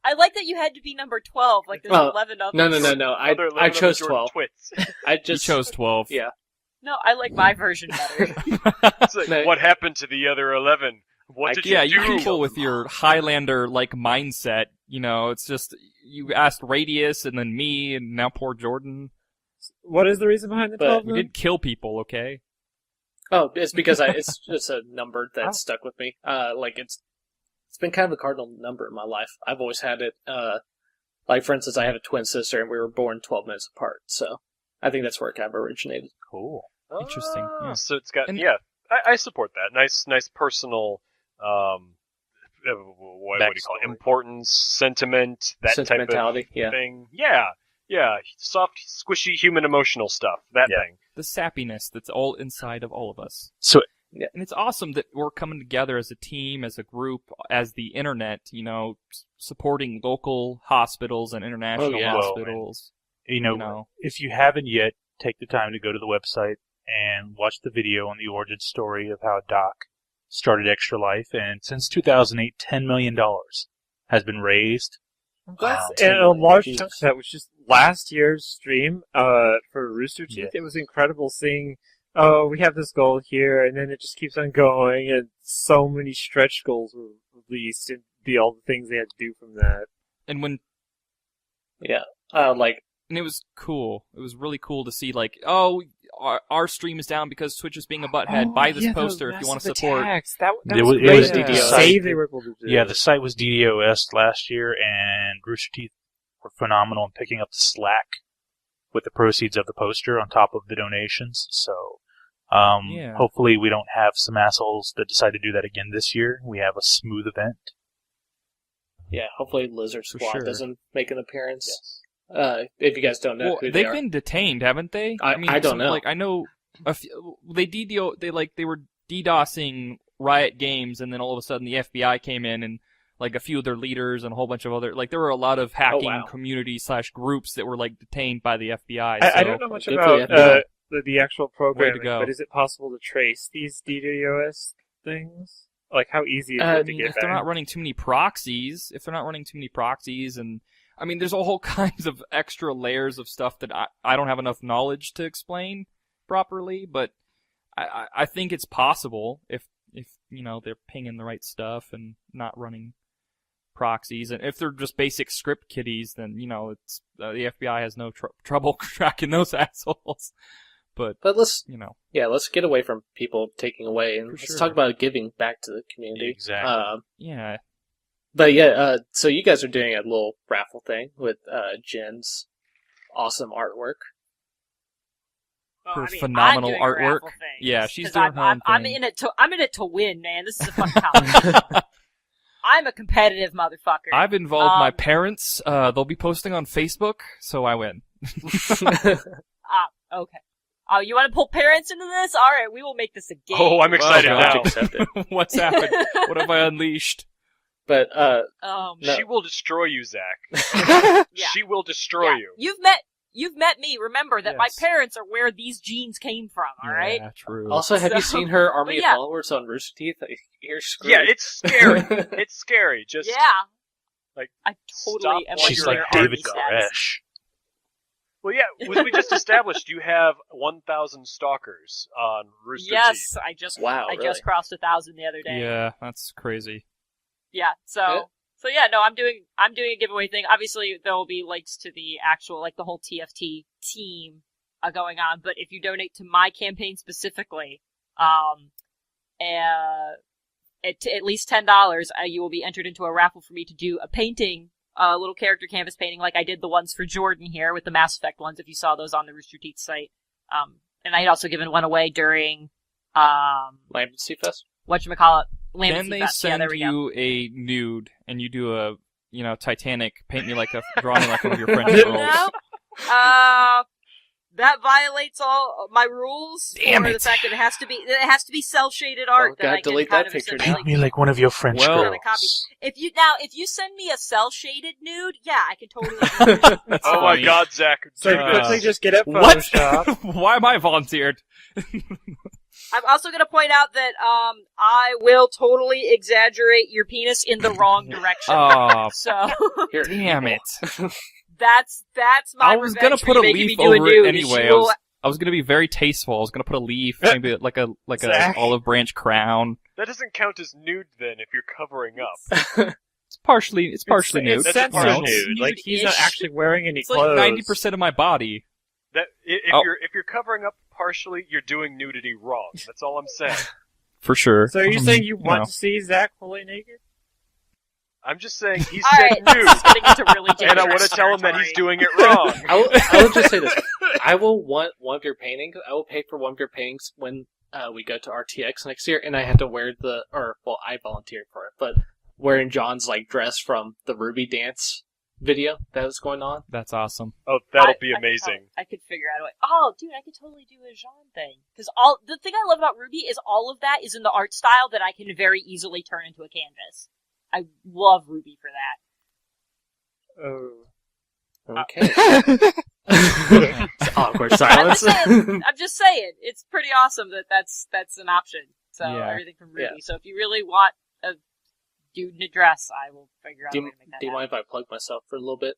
S3: I like that you had to be number 12. Like there's
S5: Oh,
S3: 11 others.
S5: no. I chose 12.
S1: Twits.
S5: I
S2: You
S5: just
S2: chose 12.
S5: Yeah.
S3: No, I like my version better.
S1: It's like,
S5: No.
S1: what happened to the other 11? What did
S2: Yeah,
S1: you
S2: you
S1: do?
S2: people with your Highlander-like mindset, it's just, you asked Radius and then me and now poor Jordan.
S6: What is the reason behind the
S5: But
S6: 12?
S2: We
S6: then?
S2: didn't kill people, okay?
S5: Oh, it's because it's just a number that stuck with me. It's been kind of a cardinal number in my life. I've always had it. Like for instance, I have a twin sister, and we were born 12 minutes apart. So I think that's where it kind of originated.
S4: Cool.
S2: Interesting, yeah.
S1: So it's got,
S2: And-
S1: I support that. Nice personal, what do you call it?
S4: Backstory.
S1: Importance, sentiment, that type
S5: Sentimentality,
S1: of
S5: yeah.
S1: thing. Yeah, Yeah, soft, squishy, human emotional stuff. That thing.
S2: The sappiness that's all inside of all of us.
S4: So
S2: And it's awesome that we're coming together as a team, as a group, as the internet, supporting local hospitals and international hospitals.
S4: If you haven't yet, take the time to go to the website and watch the video on the origin story of how Doc started Extra Life. And since 2008, $10 million has been raised.
S6: Wow. And a large chunk of that was just last year's stream for Rooster Teeth. It was incredible seeing, we have this goal here, and then it just keeps on going, and so many stretch goals were released, and all the things they had to do from that.
S2: And when...
S5: Yeah.
S2: And it was cool. It was really cool to see, our stream is down because Twitch is being a butthead. Buy this poster if you want to support.
S6: That
S4: It was
S6: great.
S4: DDoS.
S6: Save they were able to do.
S4: Yeah, the site was DDoS last year, and Rooster Teeth were phenomenal in picking up the slack with the proceeds of the poster on top of the donations. So, hopefully we don't have some assholes that decide to do that again this year. We have a smooth event.
S5: Yeah, hopefully Lizard Squad
S2: sure.
S5: doesn't make an appearance. Yes. If you guys don't know who they
S2: they've
S5: are.
S2: been detained, haven't they?
S5: I don't know.
S2: I know they were DDoSing Riot Games, and then all of a sudden the FBI came in and a few of their leaders and a whole bunch of other there were a lot of hacking communities / groups that were detained by the FBI.
S6: I don't know much about the actual programming, but is it possible to trace these DDoS things? How easy is it to get
S2: if they're not running too many proxies, and there's a whole kinds of extra layers of stuff that I don't have enough knowledge to explain properly, but I think it's possible if they're pinging the right stuff and not running proxies, and if they're just basic script kiddies, then it's the FBI has no trouble tracking those assholes. But
S5: let's let's get away from people taking away and let's talk about giving back to the community.
S4: Exactly.
S5: But so you guys are doing a little raffle thing with Jen's awesome artwork.
S2: Her phenomenal artwork. Yeah, she's doing her own thing.
S3: I'm in it to win, man. This is a fucking challenge. I'm a competitive motherfucker.
S2: I've involved my parents. They'll be posting on Facebook, so I win.
S3: Okay. Oh, you want to pull parents into this? All right, we will make this a game.
S1: Oh, I'm excited now.
S2: What's happened? What have I unleashed?
S5: But
S3: no.
S1: She will destroy you, Zach.
S3: Yeah.
S1: She will destroy you.
S3: You've met me. Remember that my parents are where these genes came from. All right.
S2: Yeah, true.
S5: Also, have you seen her army of followers on Rooster Teeth? You're screwed.
S1: Yeah, it's scary. It's scary. Just
S3: I totally am.
S4: She's like David Koresh.
S1: Well, yeah, we just established you have 1,000 stalkers on Rooster Teeth.
S3: Yes, I just crossed 1,000 the other day.
S2: Yeah, that's crazy.
S3: Yeah, so I'm doing a giveaway thing. Obviously, there will be links to the actual the whole TFT team going on. But if you donate to my campaign specifically, at least $10, you will be entered into a raffle for me to do a painting. A little character canvas painting like I did the ones for Jordan here with the Mass Effect ones, if you saw those on the Rooster Teeth site. And I had also given one away during
S5: Lambency Fest?
S3: Whatchamacallit?
S2: Can they send you a nude and you do a Titanic, paint me draw me like one of your French girls?
S3: No. That violates all my rules.
S2: Damn it!
S3: The fact that it has to be cell shaded art.
S5: Gotta delete that picture.
S4: Paint me like one of your French girls.
S3: If you send me a cell shaded nude, yeah, I can totally. Do that.
S1: Oh my God, Zach!
S6: So quickly just get it Photoshop.
S2: What? Why am I volunteered?
S3: I'm also going to point out that I will totally exaggerate your penis in the wrong direction.
S2: Oh,
S3: so
S2: damn it!
S3: That's my.
S2: I was gonna put a leaf over it anyway. I was gonna be very tasteful. I was gonna put a leaf, maybe like a olive branch crown.
S1: That doesn't count as nude then if you're covering up.
S2: It's partially nude.
S6: It's censored nude. He's not actually wearing any clothes.
S2: Like 90% of my body.
S1: That if you're covering up partially, you're doing nudity wrong. That's all I'm saying.
S2: For sure.
S6: So are you saying you want to see Zach fully naked?
S1: I'm just saying he
S3: All
S1: said
S3: right,
S1: nude,
S3: this is getting into really
S1: and I want to tell him that he's doing it wrong.
S5: I will just say this: I will want one of your paintings. I will pay for one of your paintings when we go to RTX next year, and I have to wear I volunteered for it, but wearing John's dress from the Ruby dance video that was going on.
S2: That's awesome.
S1: Oh, that'll be amazing.
S3: I could figure out a way. Oh, dude, I could totally do a Jean thing. Because the thing I love about RWBY is all of that is in the art style that I can very easily turn into a canvas. I love RWBY for that.
S6: Oh.
S5: Okay. Awkward silence.
S3: I'm just saying, it's pretty awesome that's an option. So
S2: Yeah.
S3: everything from RWBY.
S5: Yeah.
S3: So if you really want a dude in a dress, I will figure out a way to make that
S5: Do you
S3: happen.
S5: mind if I plug myself for a little bit?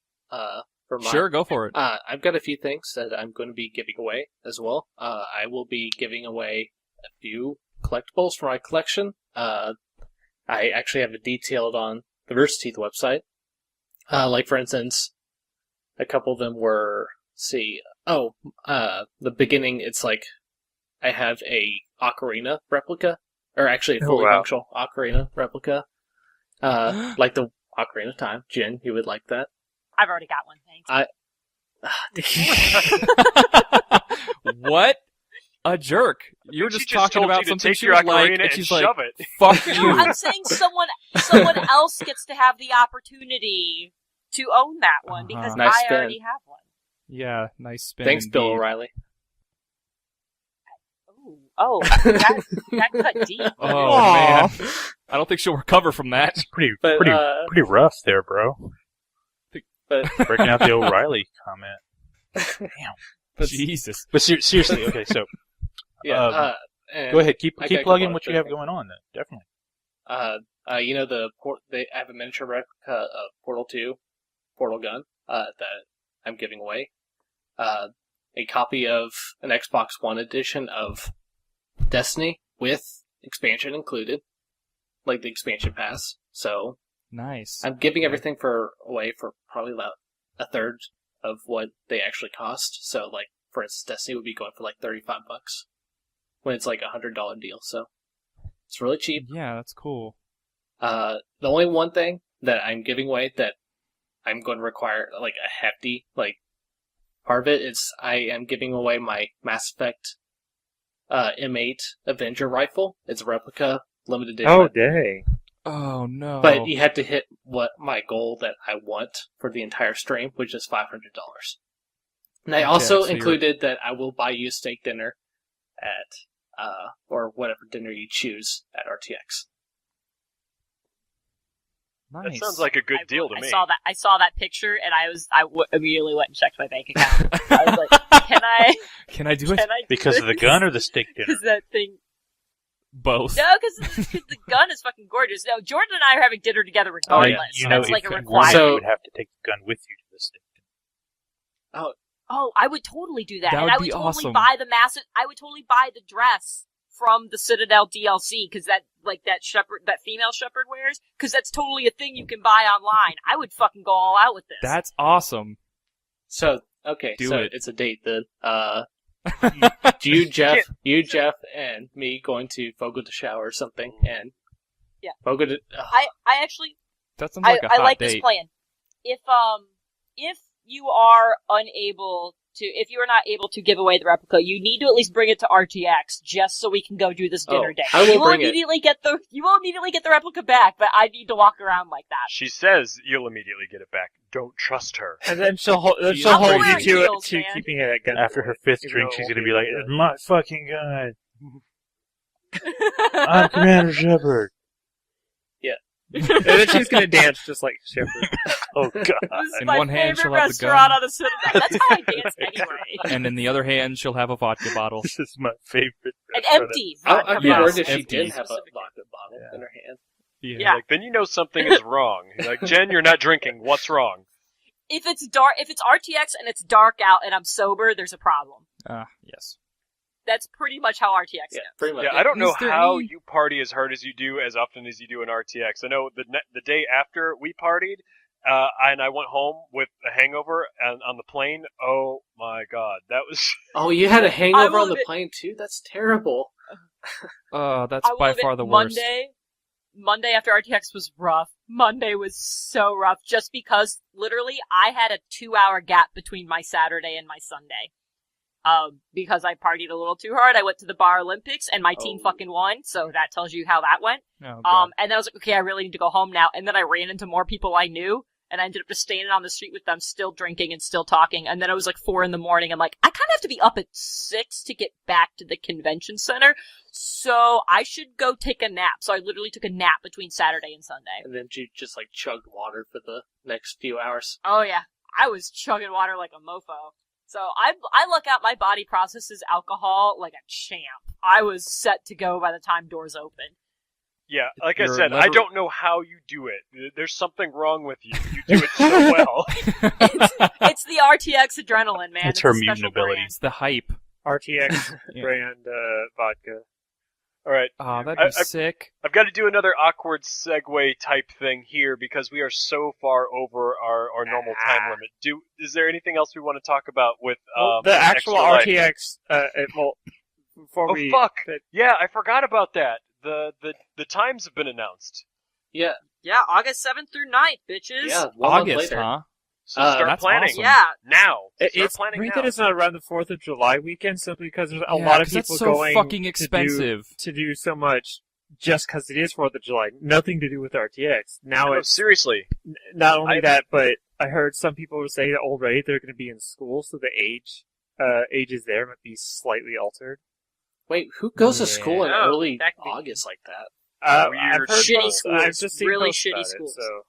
S5: For my,
S2: Sure, go for it.
S5: I've got a few things that I'm going to be giving away as well. I will be giving away a few collectibles from my collection. I actually have it detailed on the Rooster Teeth website. Like, for instance, a couple of them were, the beginning, it's like, I have a ocarina replica, or actually a fully functional ocarina replica. Like the Ocarina of Time. Jin, you would like that?
S3: I've already got one, thanks.
S2: What a jerk! You were
S1: She
S2: just
S1: just
S2: talking
S1: told
S2: about
S1: you to
S2: something
S1: take
S2: she
S1: your
S2: would like,
S1: ocarina
S2: and
S1: and
S2: she's
S1: shove
S2: like,
S1: it.
S2: "Fuck
S3: No,
S2: you."
S3: I'm saying someone else gets to have the opportunity to own that one because
S2: Uh-huh.
S5: Nice
S3: I
S5: spin.
S3: already have one.
S2: Yeah, nice spin.
S5: Thanks, Bill
S2: indeed.
S5: O'Reilly.
S3: Oh, that cut deep.
S2: Oh
S6: Aw.
S2: man, I don't think she'll recover from that.
S4: That's pretty
S5: But,
S4: pretty rough there, bro.
S5: But
S4: Breaking out the O'Reilly comment.
S5: but-
S2: Jesus.
S4: But seriously, okay, so
S5: yeah, and,
S4: go ahead, keep
S5: I got a
S4: plugging
S5: couple
S4: what you
S5: other
S4: have
S5: things.
S4: going on. Then definitely.
S5: You know they have a miniature replica of Portal 2 portal gun that I'm giving away. A copy of an Xbox One edition of Destiny with expansion included, like the expansion pass. So
S2: Nice.
S5: I'm giving everything away for probably about a third of what they actually cost. So, like, for instance, Destiny would be going for like $35 when it's like $100 deal. So it's really cheap.
S2: Yeah, that's cool.
S5: The only one thing that I'm giving away that I'm going to require like a hefty part of it is I am giving away my Mass Effect M8 Avenger rifle. It's a replica, limited edition.
S6: Oh, dang.
S2: Oh no.
S5: But you have to hit what my goal that I want for the entire stream, which is $500. And I
S2: Okay,
S5: also
S2: so you're-
S5: included that I will buy you a steak dinner at, or whatever dinner you choose at RTX.
S2: Nice.
S1: That sounds like a good deal to me.
S3: I saw that picture, and I immediately went and checked my bank account. I was like, can I
S2: Can I do it?
S3: do
S4: Because of the
S3: this?
S4: gun or the steak dinner?
S3: Because that thing.
S2: Both.
S3: No, because the gun is fucking gorgeous. No, Jordan and I are having dinner together regardless.
S4: You know,
S3: That's like a
S4: if you
S3: requirement.
S4: wanted,
S5: So-
S4: you would have to take the gun with you to the steak dinner.
S3: Oh, I would totally do that.
S2: That
S3: And
S2: would
S3: I would
S2: be
S3: totally
S2: awesome.
S3: buy I would totally buy the dress from the Citadel DLC, because that female shepherd wears, because that's totally a thing you can buy online. I would fucking go all out with this.
S2: That's awesome.
S5: So, okay,
S2: Do
S5: so
S2: it.
S5: it's a date then. You, Jeff, and me going to Fogo to shower or something, and
S3: Yeah.
S5: Fogo to.
S3: I actually,
S2: That sounds like a hot
S3: I like
S2: date.
S3: this plan. If you are if you are not able to give away the replica, you need to at least bring it to RTX just so we can go do this dinner
S5: Oh,
S3: date.
S5: I will
S3: you will
S5: bring it.
S3: immediately get the replica back, but I need to walk around like that.
S1: She says you'll immediately get it back. Don't trust her.
S6: And then she'll hold
S3: I'm
S6: you
S3: wearing
S6: to
S3: heels,
S6: to
S3: man.
S6: keeping it at gun.
S4: After her fifth
S6: Even
S4: drink,
S6: though
S4: she's
S6: it
S4: gonna
S6: won't
S4: be like,
S6: be
S4: "It's my fucking gun. I'm Commander Shepard."
S6: And then she's gonna dance just like Shepard.
S4: Oh god.
S3: This is
S2: In
S3: my
S2: one hand,
S3: favorite
S2: she'll have the
S3: restaurant
S2: gun.
S3: on the Citadel. That's how I dance anyway.
S2: And in the other hand, she'll have a vodka bottle.
S4: This is my favorite.
S3: And
S4: restaurant.
S3: empty.
S5: I'd be
S2: Yes,
S5: worried if she
S2: empty.
S5: did have a
S3: Specifically.
S5: vodka bottle in her hand.
S3: Yeah.
S1: Like, then you know something is wrong. You're like, Jen, you're not drinking. What's wrong?
S3: If it's dark, if it's RTX and it's dark out and I'm sober, there's a problem.
S2: Yes.
S3: That's pretty much how RTX
S5: Yeah,
S3: goes.
S5: pretty much.
S1: Yeah, I don't know
S2: Is there
S1: how
S2: any-
S1: you party as hard as you do as often as you do in RTX. I know the day after we partied, and I went home with a hangover and on the plane. Oh my god, that was
S5: Oh, you had a hangover
S3: will
S5: on the
S3: admit-
S5: plane too? That's terrible.
S2: That's
S3: I will
S2: by
S3: admit,
S2: far the worst.
S3: Monday after RTX was rough. Monday was so rough just because literally I had a 2-hour gap between my Saturday and my Sunday. Because I partied a little too hard. I went to the Bar Olympics and my team
S5: Oh.
S3: fucking won, so that tells you how that went.
S2: Oh, God.
S3: And then I was like, okay, I really need to go home now. And then I ran into more people I knew. and I ended up just standing on the street with them, still drinking and still talking. And then it was like 4 a.m. I'm like, I kind of have to be up at 6 to get back to the convention center, so I should go take a nap. So I literally took a nap between Saturday and Sunday.
S5: And then you just like chugged water for the next few hours.
S3: Oh yeah, I was chugging water like a mofo. So I look out, my body processes alcohol like a champ. I was set to go by the time doors open.
S1: Yeah, like I
S2: Your
S1: said, I
S2: lever-
S1: don't know how you do it. There's something wrong with you. You do it so well.
S3: It's the RTX adrenaline, man.
S4: It's her
S3: a
S4: mutant
S3: special
S4: ability.
S3: brand.
S2: It's the hype.
S6: RTX
S2: Yeah.
S6: brand vodka.
S1: All right,
S2: Oh, that'd be sick.
S1: I've got to do another awkward segue type thing here because we are so far over our normal time limit. Is there anything else we want to talk about with
S6: The actual
S1: Extra Life?
S6: RTX. Before
S1: Oh
S6: we.
S1: fuck! Yeah, I forgot about that. The times have been announced.
S5: Yeah,
S3: Yeah, August 7th through 9th, bitches.
S5: yeah. 1 month
S2: August,
S5: later.
S2: huh?
S1: So start
S2: that's
S1: planning
S2: awesome.
S3: Yeah.
S1: now. Start
S6: It's
S1: planning
S6: great
S1: now.
S6: that it's not around the 4th of July weekend, simply because there's a
S2: Yeah,
S6: lot of
S2: 'cause
S6: people
S2: that's so
S6: going
S2: fucking expensive.
S6: to do so much just because it is 4th of July. Nothing to do with RTX. Now
S1: No,
S6: it's
S1: seriously.
S6: not only that, but I heard some people were saying that already they're going to be in school, so the ages there might be slightly altered.
S5: Wait, who goes to school in
S3: Yeah.
S5: early
S3: That could be-
S5: August like that?
S6: I've
S1: Weird
S6: heard
S3: shitty
S6: posts-
S3: schools.
S6: I've just seen
S3: Really
S6: posts
S3: shitty
S6: about
S3: schools.
S6: It, so.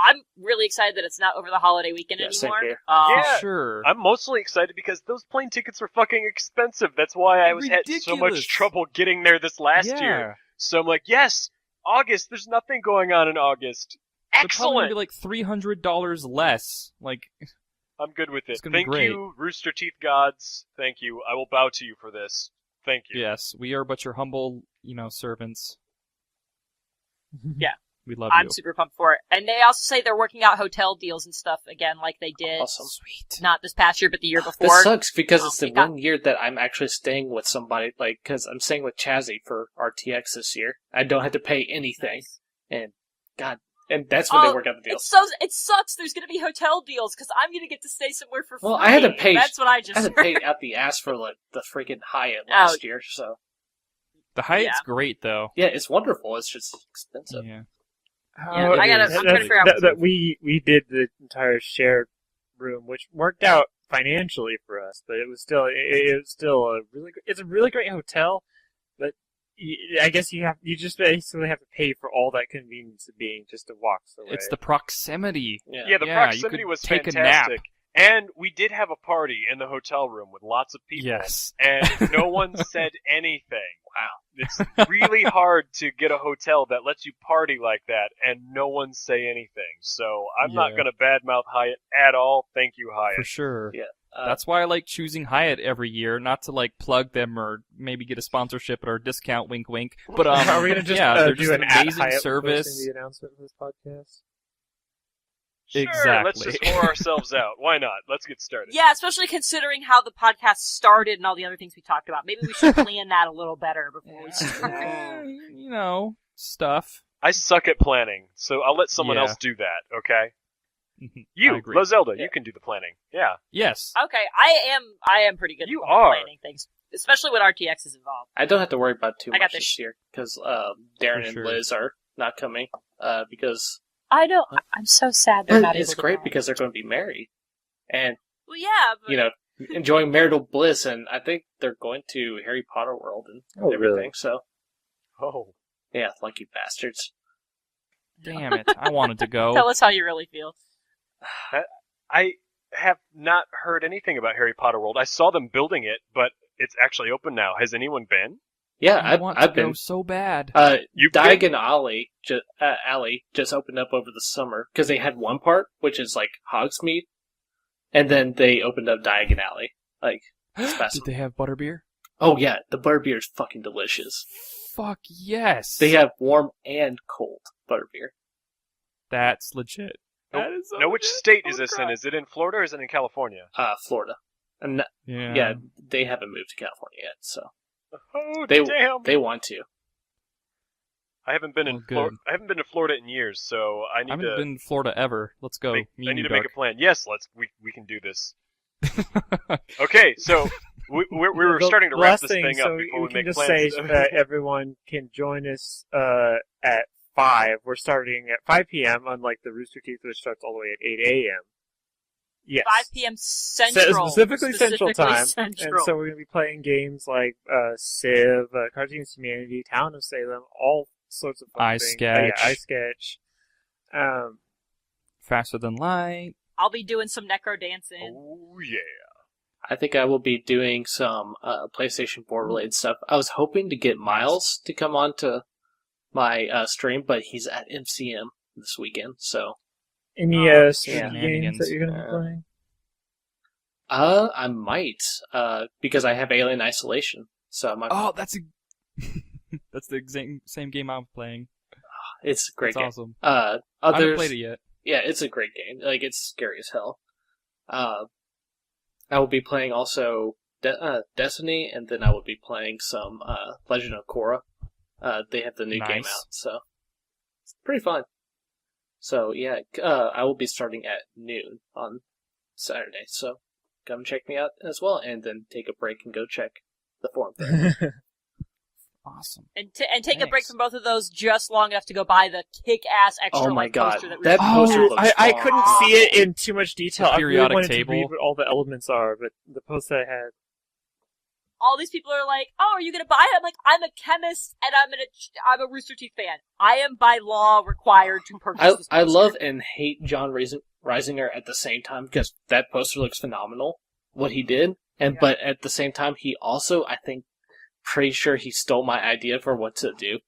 S3: I'm really excited that it's not over the holiday weekend
S5: Yeah, same
S3: anymore.
S5: here.
S1: Yeah.
S2: Sure.
S1: I'm mostly excited because those plane tickets were fucking expensive. That's why I had so much
S2: Ridiculous.
S1: trouble getting there this last year. So I'm like, yes, August. There's nothing going on in August.
S2: They're probably gonna
S1: Excellent.
S2: be like $300 less. Like,
S1: I'm good with it.
S2: It's gonna be
S1: Thank
S2: great.
S1: you, Rooster Teeth gods. Thank you. I will bow to you for this. Thank you.
S2: yes, we are but your humble, servants.
S3: Yeah.
S2: We love
S3: I'm
S2: you.
S3: super pumped for it. And they also say they're working out hotel deals and stuff again, like they did
S5: Awesome.
S2: Sweet.
S3: not this past year, but the year before.
S5: This sucks because it's the
S3: it got-
S5: one year that I'm actually staying with somebody, like, because I'm staying with Chazzy for RTX this year. I don't have to pay anything.
S3: Nice.
S5: And, God, and that's when they
S3: Oh,
S5: work out the deals.
S3: It sucks. There's gonna be hotel deals because I'm gonna get to stay somewhere for free.
S5: Well, I had to pay-
S3: That's what I
S5: I
S3: just
S5: had to pay
S3: heard.
S5: out the ass for, like, the freaking Hyatt last year, so.
S2: The Hyatt's
S3: Yeah.
S2: great, though.
S5: Yeah, it's wonderful, it's just expensive.
S2: Yeah.
S3: Yeah, I'm trying to figure out what's-
S6: that we did the entire shared room, which worked out financially for us, but it was still it's a really great hotel, but I guess you just basically have to pay for all that convenience of being just a walk away.
S2: It's the proximity.
S5: Yeah.
S1: Yeah, the
S2: Yeah,
S1: proximity
S2: you could
S1: was
S2: take a
S1: fantastic.
S2: nap.
S1: And we did have a party in the hotel room with lots of people.
S2: Yes.
S1: And no one said anything. Wow. It's really hard to get a hotel that lets you party like that and no one say anything. So I'm not
S2: Yeah.
S1: going to badmouth Hyatt at all. Thank you, Hyatt.
S2: For sure.
S5: Yeah.
S2: That's why I like choosing Hyatt every year, not to like plug them or maybe get a sponsorship or a discount, wink, wink. But
S6: Are we gonna just
S2: yeah, they're
S6: do
S2: just
S6: an
S2: an
S6: at
S2: amazing
S6: Hyatt
S2: service.
S6: posting the announcement for this podcast?
S1: Sure, let's
S2: Exactly.
S1: just whore ourselves out. Why not? Let's get started.
S3: Yeah, especially considering how the podcast started and all the other things we talked about. Maybe we should plan that a little better before we start.
S2: Stuff.
S1: I suck at planning, so I'll let someone
S2: Yeah.
S1: else do that, okay?
S2: I
S1: You,
S2: agree.
S1: Lozelda,
S5: Yeah.
S1: you can do the planning. Yeah.
S2: Yes.
S3: Okay, I am pretty good
S1: You
S3: at
S1: are.
S3: planning things, especially when RTX is involved.
S5: I don't have to worry about too
S3: I got
S5: much
S3: this.
S5: this year, because Darren
S2: For
S5: and
S2: sure.
S5: Liz are not coming, because
S3: I know. I'm so sad they're not
S5: it's
S3: able to
S5: great
S3: go.
S5: because they're going to be married. And,
S3: Well, yeah, but
S5: enjoying marital bliss, and I think they're going to Harry Potter World and
S6: Oh,
S5: everything,
S6: really?
S5: so,
S1: Oh.
S5: yeah, lucky bastards.
S2: Damn it. I wanted to go.
S3: tell us how you really feel.
S1: I have not heard anything about Harry Potter World. I saw them building it, but it's actually open now. Has anyone been?
S5: Yeah,
S2: I want
S5: I've
S2: to go
S5: been.
S2: so bad.
S1: You've
S5: Diagon Alley just opened up over the summer because they had one part which is like Hogsmeade, and then they opened up Diagon Alley. Like, it's
S2: Did
S5: fascinating.
S2: they have butterbeer?
S5: Oh yeah, the butterbeer is fucking delicious.
S2: Fuck yes.
S5: They have warm and cold butterbeer.
S2: That's legit.
S1: Nope.
S2: That is so
S1: Now, which
S2: legit.
S1: state is
S2: Holy
S1: this in?
S2: crap.
S1: Is it in Florida or is it in California?
S5: Florida, and
S2: Yeah.
S5: they haven't moved to California yet, so
S1: Oh,
S5: they
S1: damn!
S5: they want to.
S1: I haven't been
S2: Oh,
S1: in
S2: good.
S1: I haven't been to Florida in years, so I
S2: I
S1: need
S2: haven't
S1: to
S2: been to Florida ever. Let's go.
S1: make,
S2: Me
S1: I
S2: and
S1: need
S2: you,
S1: to make a
S2: Dark.
S1: plan. Yes, we can do this. Okay, so we were
S6: The
S1: starting to wrap
S6: last
S1: this
S6: thing,
S1: thing up
S6: so
S1: before
S6: we
S1: we
S6: can
S1: make
S6: just
S1: plans.
S6: say that everyone can join us at 5. We're starting at 5 p.m., unlike the Rooster Teeth, which starts all the way at 8 a.m. Yes.
S3: 5 p.m. Central.
S6: Specifically Central Time.
S3: Central.
S6: And so we're going to be playing games like Civ, Cartoons Humanity, Town of Salem, all sorts of fun things.
S2: iSketch.
S6: iSketch.
S2: Faster Than Light.
S3: I'll be doing some necro dancing.
S1: Oh yeah.
S5: I think I will be doing some PlayStation 4 related stuff. I was hoping to get Miles to come on to my stream, but he's at MCM this weekend, so...
S6: Any
S2: Yeah.
S6: games that you're going to be playing?
S5: I might, because I have Alien Isolation, so I might...
S2: Oh, that's that's the same game I'm playing.
S5: It's a great
S2: That's
S5: game.
S2: awesome. I haven't played it yet.
S5: Yeah, it's a great game. Like, it's scary as hell. I will be playing also Destiny, and then I will be playing some Legend of Korra. They have the new game out, so it's pretty fun. So yeah, I will be starting at noon on Saturday, so come check me out as well, and then take a break and go check the forum thread.
S2: Awesome.
S3: And take a break from both of those just long enough to go buy the kick-ass extra
S5: Oh my God.
S3: poster that we
S5: That poster looks
S6: I
S5: fun.
S6: couldn't see it in too much detail.
S2: The
S6: I really
S2: periodic
S6: wanted
S2: table.
S6: to read what all the elements are, but the post that I had...
S3: all these people are like, "Oh, are you gonna buy it?" I'm like, "I'm a chemist and I'm a Rooster Teeth fan. I am by law required to purchase this
S5: I
S3: poster."
S5: love and hate John Reisinger at the same time, because that poster looks phenomenal, what he did, but at the same time, he also, I think, pretty sure he stole my idea for what to do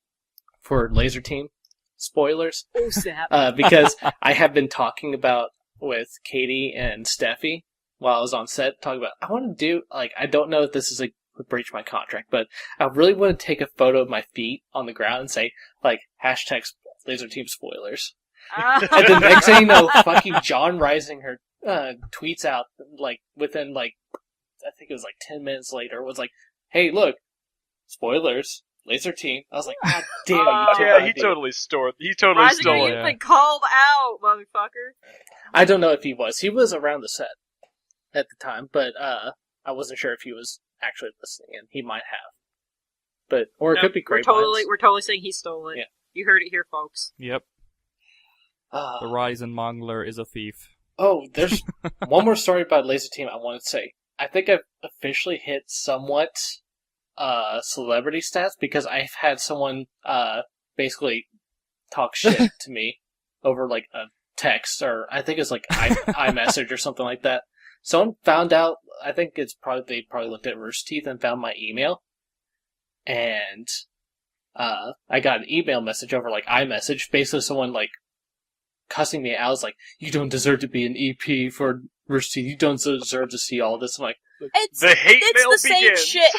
S5: for Lazer Team. Spoilers.
S3: Oh snap!
S5: Because I have been talking about with Katie and Steffi while I was on set, talking about, I want to do, like, I don't know if this is would breach my contract, but I really want to take a photo of my feet on the ground and say, like, hashtag Lazer Team spoilers. And the next thing you know, fucking John Reisinger tweets out, like, within, like, I think it was like 10 minutes later, was like, hey, look, spoilers, Lazer Team. I was like, God damn, you took my
S1: Yeah, he
S5: idea.
S1: totally stole
S3: Reisinger,
S1: it.
S3: you've been called out, motherfucker.
S5: I don't know if he was. He was around the set at the time, but I wasn't sure if he was actually listening, and he might have. But or it could be great.
S3: We're totally saying he stole it.
S5: Yeah.
S3: You heard it here, folks.
S2: Yep. The Ryzen Mongler is a thief.
S5: Oh, there's one more story about Lazer Team I wanted to say. I think I've officially hit somewhat celebrity stats, because I've had someone basically talk shit to me over like a text, or I think it's like iMessage or something like that. Someone found out, I think they probably looked at Rooster Teeth and found my email, and I got an email message over like iMessage, basically someone like cussing me out. I was like, you don't deserve to be an EP for Rooster Teeth, you don't deserve to see all this. I'm like,
S1: The hate
S3: It's
S1: mail
S3: the same
S1: begins.
S3: shit.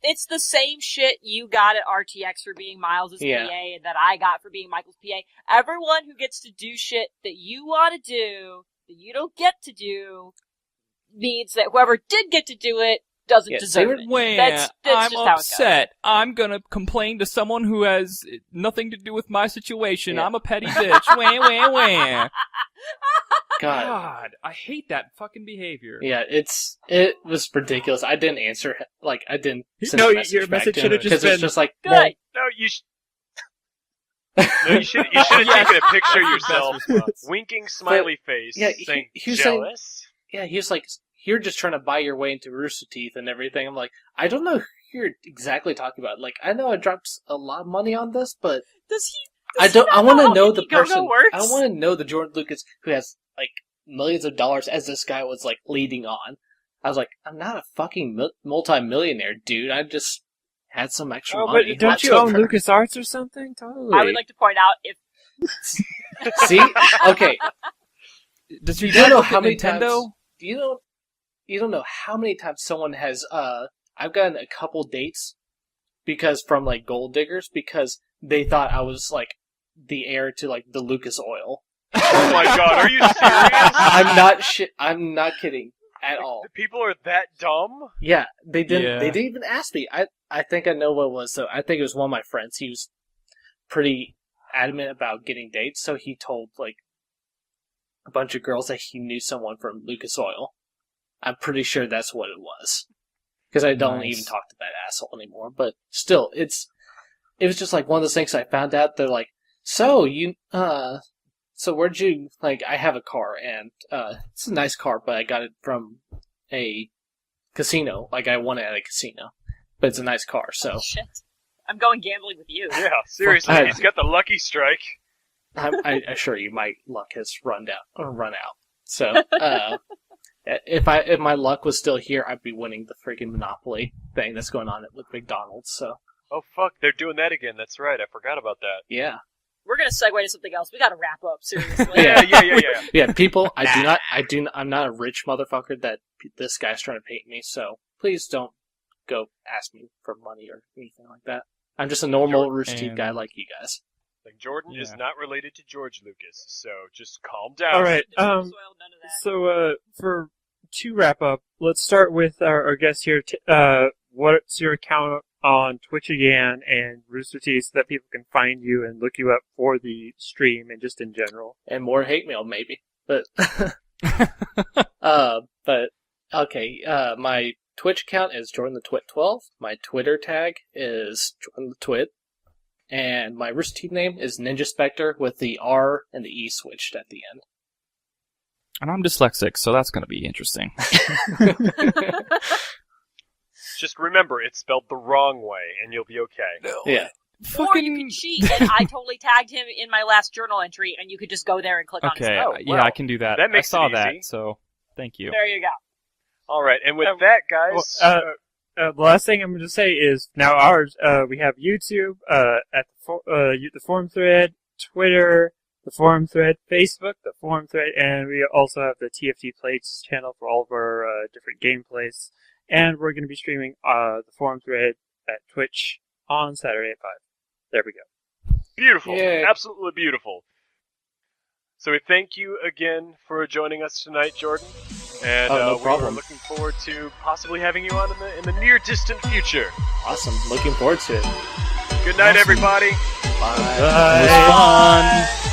S3: It's the same shit you got at RTX for being Miles' PA, and that I got for being Michael's PA. Everyone who gets to do shit that you want to do, that you don't get to do, means that whoever did get to do it doesn't deserve it.
S2: When
S3: That's
S2: I'm
S3: just how it goes.
S2: upset, I'm gonna complain to someone who has nothing to do with my situation.
S5: Yeah.
S2: I'm a petty bitch. Wah, wah, wah.
S5: God.
S2: God, I hate that fucking behavior.
S5: Yeah, it was ridiculous. I didn't answer, like, I didn't send
S6: No,
S5: a message
S6: your
S5: back
S6: message
S5: to
S6: should
S5: him,
S6: have just
S5: because
S6: been,
S5: it's just like,
S3: Good.
S5: well,
S1: No, you should have taken a picture of yourself, winking smiley face,
S5: yeah,
S1: saying
S5: he was saying-
S1: jealous.
S5: yeah, he was like, you're just trying to buy your way into Rooster Teeth and everything. I'm like, I don't know who you're exactly talking about. Like, I know I dropped a lot of money on this, but
S3: Does he?
S5: I want to know the
S3: Indiegogo
S5: person.
S3: works?
S5: I want to know the Jordan Lucas who has like millions of dollars, as this guy was like leading on. I was like, I'm not a fucking multi-millionaire, dude. I just had some extra money.
S6: But don't you own LucasArts or something? Totally.
S3: I would like to point out if
S5: See? Okay.
S2: Does
S5: You
S2: your
S5: don't
S2: dad
S5: know
S2: look
S5: how
S2: at
S5: many
S2: Nintendo?
S5: times. You don't know how many times someone has. I've gotten a couple dates because from like gold diggers, because they thought I was like the heir to like the Lucas Oil.
S1: Oh my god, are you serious?
S5: I'm not kidding at all.
S1: The people are that dumb?
S5: Yeah, they didn't.
S2: Yeah.
S5: They didn't even ask me. I think I know what it was. So I think it was one of my friends. He was pretty adamant about getting dates, so he told like a bunch of girls that he knew someone from Lucas Oil. I'm pretty sure that's what it was, because I don't
S2: Nice.
S5: even talk to that asshole anymore. But still, it was just like one of those things I found out. They're like, So so where'd you like? I have a car, and it's a nice car, but I got it from a casino. Like I won it at a casino, but it's a nice car. So
S3: Oh, shit. I'm going gambling with you.
S1: Yeah, seriously,
S5: I-
S1: he's got the lucky strike.
S5: I assure you, my luck has run out. So if my luck was still here, I'd be winning the freaking Monopoly thing that's going on with McDonald's. So
S1: Oh fuck, they're doing that again. That's right. I forgot about that.
S5: yeah.
S3: We're gonna segue to something else. We gotta wrap up, seriously.
S1: Yeah.
S5: Yeah, people, I'm not a rich motherfucker that this guy's trying to paint me, so please don't go ask me for money or anything like that. I'm just a normal Rooster Teeth guy like you guys.
S1: Like Jordan is
S2: Yeah.
S1: not related to George Lucas, so just calm down.
S6: All right.
S3: Soil, none of that.
S6: So, to wrap up, let's start with our guest here. What's your account on Twitch again and Rooster Teeth so that people can find you and look you up for the stream and just in general?
S5: And more hate mail, maybe. But, okay, my Twitch account is Jordan the Twit 12. My Twitter tag is Jordan the Twit. And my Rooster Teeth name is Ninja Spectre with the R and the E switched at the end.
S2: And I'm dyslexic, so that's going to be interesting.
S1: Just remember, it's spelled the wrong way, and you'll be okay.
S5: Yeah.
S3: Or you can cheat, and I totally tagged him in my last journal entry, and you could just go there and click on his
S2: Okay,
S1: Oh,
S2: yeah,
S1: well,
S2: I can do that.
S1: that makes
S2: I saw
S1: it easy.
S2: that, so thank you.
S3: There you go.
S1: All right, and with that, guys,
S6: The last thing I'm going to say is now ours. We have YouTube at the forum thread, Twitter, the forum thread, Facebook, the forum thread, and we also have the TFT Plates channel for all of our different gameplays. And we're going to be streaming the forum thread at Twitch on Saturday at 5. There we go.
S1: beautiful,
S5: Yay.
S1: absolutely beautiful. So we thank you again for joining us tonight, Jordan. And
S5: Oh, no
S1: we're
S5: problem.
S1: looking forward to possibly having you on in the near distant future.
S5: Awesome. Looking forward to it.
S1: Good night,
S2: Awesome.
S1: everybody.
S5: Bye.
S2: It was fun.